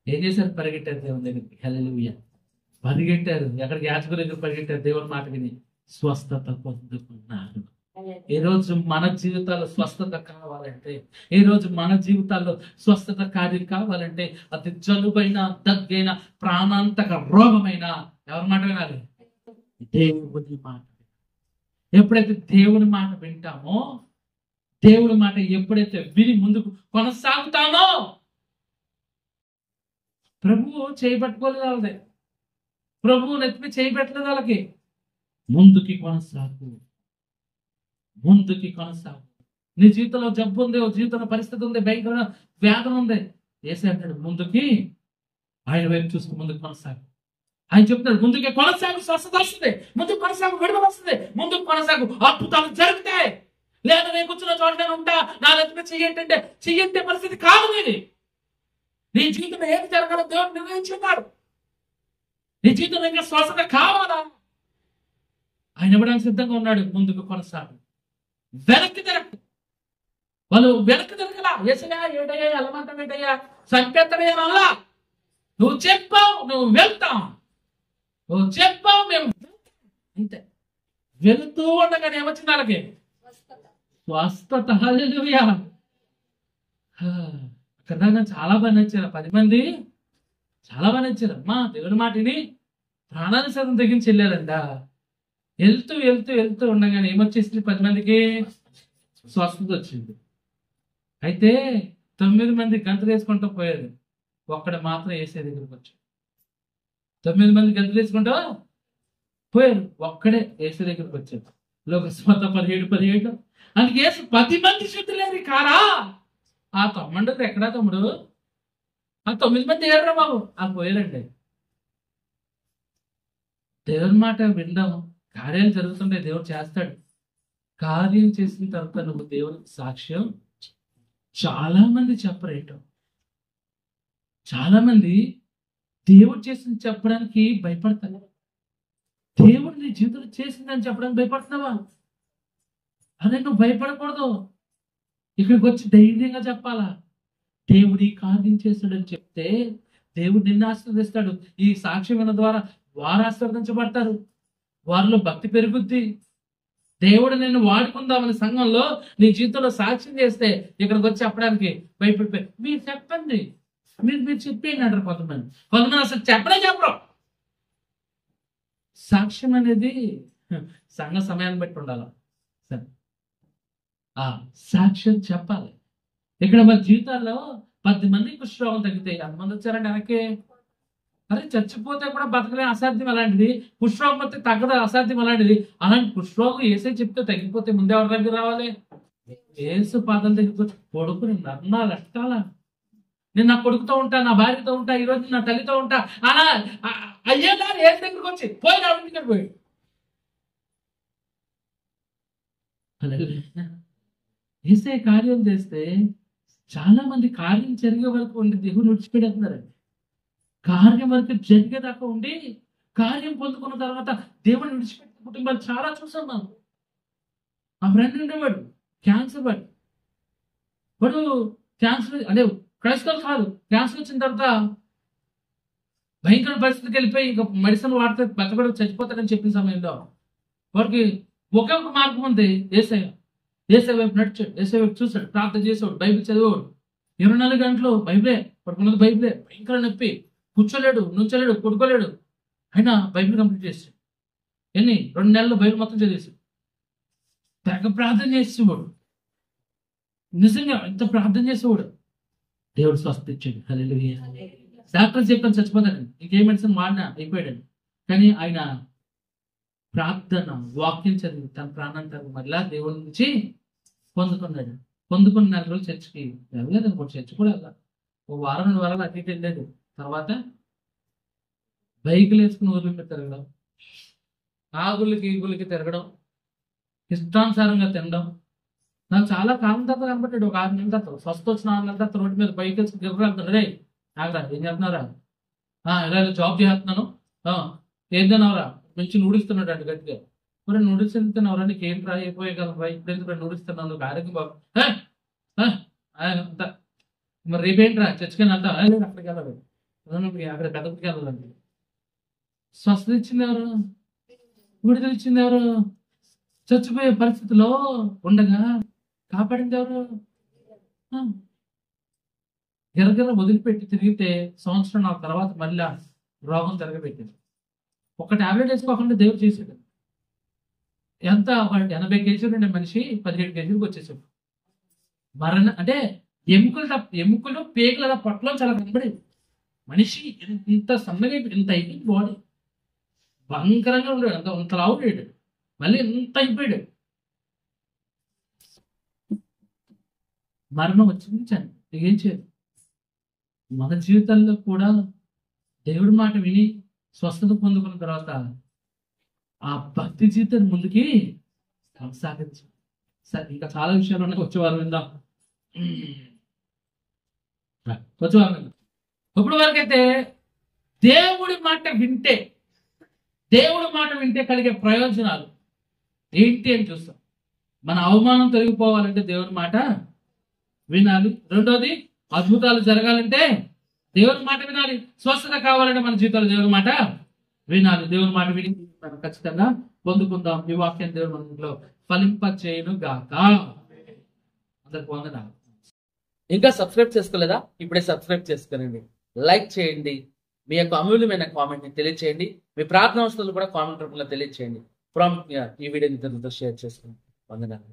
ఏం చేశారు, పరిగెట్టారు దేవుని దగ్గరికి. హల్లెలూయా. పరిగెట్టారు, ఎక్కడికి యాజకుడి దగ్గర పరిగెట్టారు, దేవుని మాట విని స్వస్థత పొందుకున్నారు. ఈ రోజు మన జీవితాల్లో స్వస్థత కావాలంటే, ఈ రోజు మన జీవితాల్లో స్వస్థత కార్యం కావాలంటే, అది జలుబైన, దగ్గైన, ప్రాణాంతక రోగమైన ఎవరి మాట వినాలి? దేవుని మాట. ఎప్పుడైతే దేవుని మాట వింటామో, దేవుడి మాట ఎప్పుడైతే విని ముందుకు కొనసాగుతామో, ప్రభువు చేయబట్టుకోలేదు వాళ్ళది, ప్రభువు నెత్తిమి చేయబెట్టలేదు వాళ్ళకి. ముందుకి కొనసాగు, ముందుకి కొనసాగు. నీ జీవితంలో జబ్బు ఉంది, ఓ జీవితంలో పరిస్థితి ఉంది, భయంకరమైన వేదన ఉంది, యేసయ్య అంటాడు ముందుకి, ఆయన వైపు చూసుకు ముందుకు కొనసాగు. ఆయన చెప్తాడు ముందుకే కొనసాగు, స్వస్థత వస్తుంది, ముందుకు కొనసాగు, విడుదల వస్తుంది, ముందుకు కొనసాగు, అద్భుతాలు జరుగుతాయి. లేదా నేను కూర్చున్న చోట నేను ఉంటా, నా నెత్తిన చెయ్యంటే చెయ్యంటే పరిస్థితి కాదు ఇది. నీ జీవితంలో ఏది జరగాలో దేవుడు నిర్ణయించున్నాడు. నీ జీవితంలో ఇంకా స్వస్థత కావాలా? ఆయన ఇవ్వడానికి సిద్ధంగా ఉన్నాడు. ముందుకు కొనసాగు, వెనక్కి తిరగదు. వాళ్ళు వెనక్కి తిరగలా. యేసయ్యా ఏడయ్యా, ఎల్లమంటావు ఏంటయ్యా, సంకేతమయ్యా అలా. నువ్వు చెప్పావు, నువ్వు వెళ్తాం, నువ్వు చెప్పావు, మేము అంతే. వెళుతూ ఉండగానే ఏమొచ్చింది వాళ్ళకి? స్వస్థత. హల్లెలూయా. అక్కడ చాలా బాగా నచ్చారు 10 మంది, చాలా బాగా నచ్చారు. అమ్మా దేవుని మాటిని ప్రాణాన్ని సగం తెగించి వెళ్ళారంట. వెళ్తూ వెళ్తూ వెళ్తూ ఉండగానే ఏమొచ్చేసింది? 10 మందికి స్వస్థత వచ్చింది. అయితే 9 మంది గంతులు వేసుకుంటూ పోయారు, ఒక్కడు మాత్రం యేసయ్య దగ్గరికి వచ్చాడు. 9 మంది గంతులు వేసుకుంటూ పోయారు, ఒక్కడే యేసయ్య దగ్గరికి వచ్చాడు. లోకస్వార్త 17:17. అందుకే 10 మంది శుద్ధులేని కారా? ఆ 9 ఎక్కడా తమ్ముడు? ఆ 9 మంది ఏడరా బాబు? ఆ పోయారండి. దేవుని మాట విందాం, కార్యాలు జరుగుతుంటే దేవుడు చేస్తాడు. కార్యం చేసిన తర్వాత నువ్వు దేవునికి సాక్ష్యం. చాలా మంది చెప్పరేటో, చాలా మంది దేవుడు చేసింది చెప్పడానికి భయపడతారు. దేవుడు నీ జీవితంలో చేసిందని చెప్పడానికి భయపడుతున్నావా? అదే నువ్వు భయపడకూడదు. ఇక్కడికి వచ్చి ధైర్యంగా చెప్పాలా, దేవుడు ఈ కార్యం చేస్తాడని చెప్తే దేవుడు నిన్ను ఆశీర్వదిస్తాడు. ఈ సాక్ష్యం ద్వారా వారు ఆశీర్వదించబడతారు, వారిలో భక్తి పెరుగుద్ది. దేవుడు నిన్ను వాడుకుందామని సంఘంలో నీ జీవితంలో సాక్ష్యం చేస్తే ఇక్కడికి వచ్చి చెప్పడానికి భయపడిపోయి మీరు చెప్పండి, మీరు చెప్పేయండి అంటారు కొంతమంది అసలు చెప్పరు. సాక్ష్యం అనేది సంఘ సమయాన్ని బట్టి ఉండాలి. ఆ సాక్ష్యం చెప్పాలి. ఇక్కడ మన జీవితాల్లో 10 మందికి కుష్ఠరోగం తగ్గితే ఎంతమంది వచ్చారండి వెనక్కి? అరే చచ్చిపోతే కూడా బతకలే, అసాధ్యం అలాంటిది. కుష్ఠరోగం వస్తే తగ్గదు, అసాధ్యం అలాంటిది. అలాంటి కుష్ఠరోగం యేసే చెప్తే తగ్గిపోతే ముందే ఎవరి దగ్గర రావాలి? యేసు పాదాల దగ్గరికి వచ్చి కొడుకుని నన్నాలు ఎట్టాలా? నేను నా కొడుకుతో ఉంటా, నా భార్యతో ఉంటా, ఈరోజు నా తల్లితో ఉంటా అలా అయ్యేలా యేసు దగ్గరికి వచ్చి పోయి నా దగ్గర పోయి యేసే కార్యం చేస్తే చాలా మంది కార్యం జరిగే వరకు ఉండి దేవుని విడిచిపెడుతున్నారండి. కార్యం వరకు జరిగేదాకా ఉండి కార్యం పొందుకున్న తర్వాత దేవుని విడిచిపెట్టిన కుటుంబాలు చాలా చూసాం మనం. ఆ ఫ్రెండ్ ఉండేవాడు క్యాన్సర్, వాడు క్యాన్సర్ అంటే క్రైస్తవులు కాదు, క్యాన్సర్ వచ్చిన తర్వాత భయంకర పరిస్థితికి వెళ్ళిపోయి ఇంకా మెడిసిన్ వాడితే బతకడం చచ్చిపోతాడని చెప్పిన సమయంలో వాడికి ఒకే ఒక మార్గం ఉంది. యేసయ్య వైపు నడిచాడు, యేసయ్య వైపు చూశాడు, ప్రార్థన చేసేవాడు, బైబిల్ చదివేవాడు. 24 గంటలు బైబిలే, పడుకున్నది బైబిలే. భయంకర నొప్పి, కూర్చోలేడు, నుంచోలేడు, పడుకోలేడు. అయినా బైబిల్ కంప్లీట్ చేశాడు. 2 నెలలు బైబిల్ మొత్తం చదివేశాడు. తెగ ప్రార్థన చేసేవాడు, నిజంగా ఎంత ప్రార్థన చేసేవాడు. దేవుడు స్వస్థ ఇచ్చాడు. హల్లెలూయా. డాక్టర్ చెప్పాను చచ్చిపోతాడని, ఇంకే మెడిసిన్ వాడినా అయిపోయాడని. కానీ ఆయన ప్రార్థన, వాక్యం చదివి తన ప్రాణాన్ని మళ్ళా దేవుడి నుంచి పొందుకున్నాడు. పొందుకున్న 4 రోజులు చర్చికి వెళ్ళలేదు అనుకోండి, చర్చి కూడా వెళ్ళాలి. 1 వారం 2 వారాలు అటు ఇటు వెళ్ళలేదు. తర్వాత బైకులు వేసుకుని ఊర్ల మీద తిరగడం, ఆగులకి ఈగులకి తిరగడం, ఇష్టానుసారంగా తినడం. నాకు చాలా కాలం తర్వాత కనబట్టాడు. ఒక 6 నెలల తర్వాత స్వస్థ వచ్చిన 6 నెలల తర్వాత రోడ్డు మీద బైక్ వేసుకుని తిరగలుగుతాడు. రే ఆగరా, ఏం చేస్తున్నారా? ఇలా జాబ్ చేస్తున్నాను. ఏందన్నారా? మంచి నూడిల్స్ తిన్నాడు అండి గట్టిగా. మరి నూడిల్స్ ఎందుకు తిన్నావురా? నీకు ఏం ట్రై అయిపోయగలరా? ఇప్పుడు ఎందుకు నూడిల్స్ తిన్నాను? ఆరోగ్యం బాబు అంతా. మరి రేపేంట్రా చర్చికని అంతా అక్కడికి వెళ్ళాలి, అక్కడ పెద్దకి వెళ్ళాలండి. స్వస్థత ఇచ్చింది ఎవరు? విడుదల ఇచ్చింది ఎవరు? చచ్చిపోయే పరిస్థితిలో ఉండగా కాపాడింది ఎవరు? గిరగిర వదిలిపెట్టి తిరిగితే సంవత్సరం తర్వాత మళ్ళీ రోగం జరగబెట్టింది. ఒక టాబ్లెట్ వేసుకోకుండా దేవుడు చేశాడు. ఎంత 80 కేజీలు ఉండే మనిషి 17 కేజీలకు వచ్చేసాడు. అంటే ఎముకలు పేగుల పట్ల చాలా కనబడేది. మనిషి ఇంత సన్నగా ఇంత అయిపోయింది, బాడీ భయంకరంగా ఉండేడు, అంత లావుడాడు, మళ్ళీ ఇంత అయిపోయాడు. మరణం వచ్చించాను. ఏం చేయదు. మన జీవితాల్లో కూడా దేవుడి మాట విని స్వస్థత పొందుకున్న తర్వాత ఆ భక్తి జీవితం ముందుకి కొనసాగించు. సరే, ఇంకా చాలా విషయాలు ఉన్నాయి, వచ్చేవారు విందాం. వచ్చేవారు విందాం. ఇప్పుడు వరకైతే దేవుడి మాట వింటే కలిగే ప్రయోజనాలు ఏంటి అని చూస్తాం. మన అవమానం తొలగిపోవాలంటే దేవుడి మాట వినాలి. రెండోది, అద్భుతాలు జరగాలంటే దేవుని మాట వినాలి. స్వస్థత కావాలంటే మన జీవితాలు దేవుని మాట వినాలి. దేవుని మాట విని మనం ఖచ్చితంగా పొందుకుందాం. ఈ వాక్యం దేవుడు మనలో ఫలింప చేయను గాక. అందరికి వందనాలు. ఇంకా సబ్స్క్రైబ్ చేసుకోలేదా? ఇప్పుడే సబ్స్క్రైబ్ చేసుకోనండి, లైక్ చేయండి, మీ యొక్క అమూల్యమైన కామెంట్ని తెలియచేయండి, మీ ప్రార్థన అవసరాలు కూడా కామెంట్ రూపంలో తెలియచేయండి. ప్రాముఖ్యంగా ఈ వీడియోని ఇతరులతో షేర్ చేసుకోండి. వందనాలు.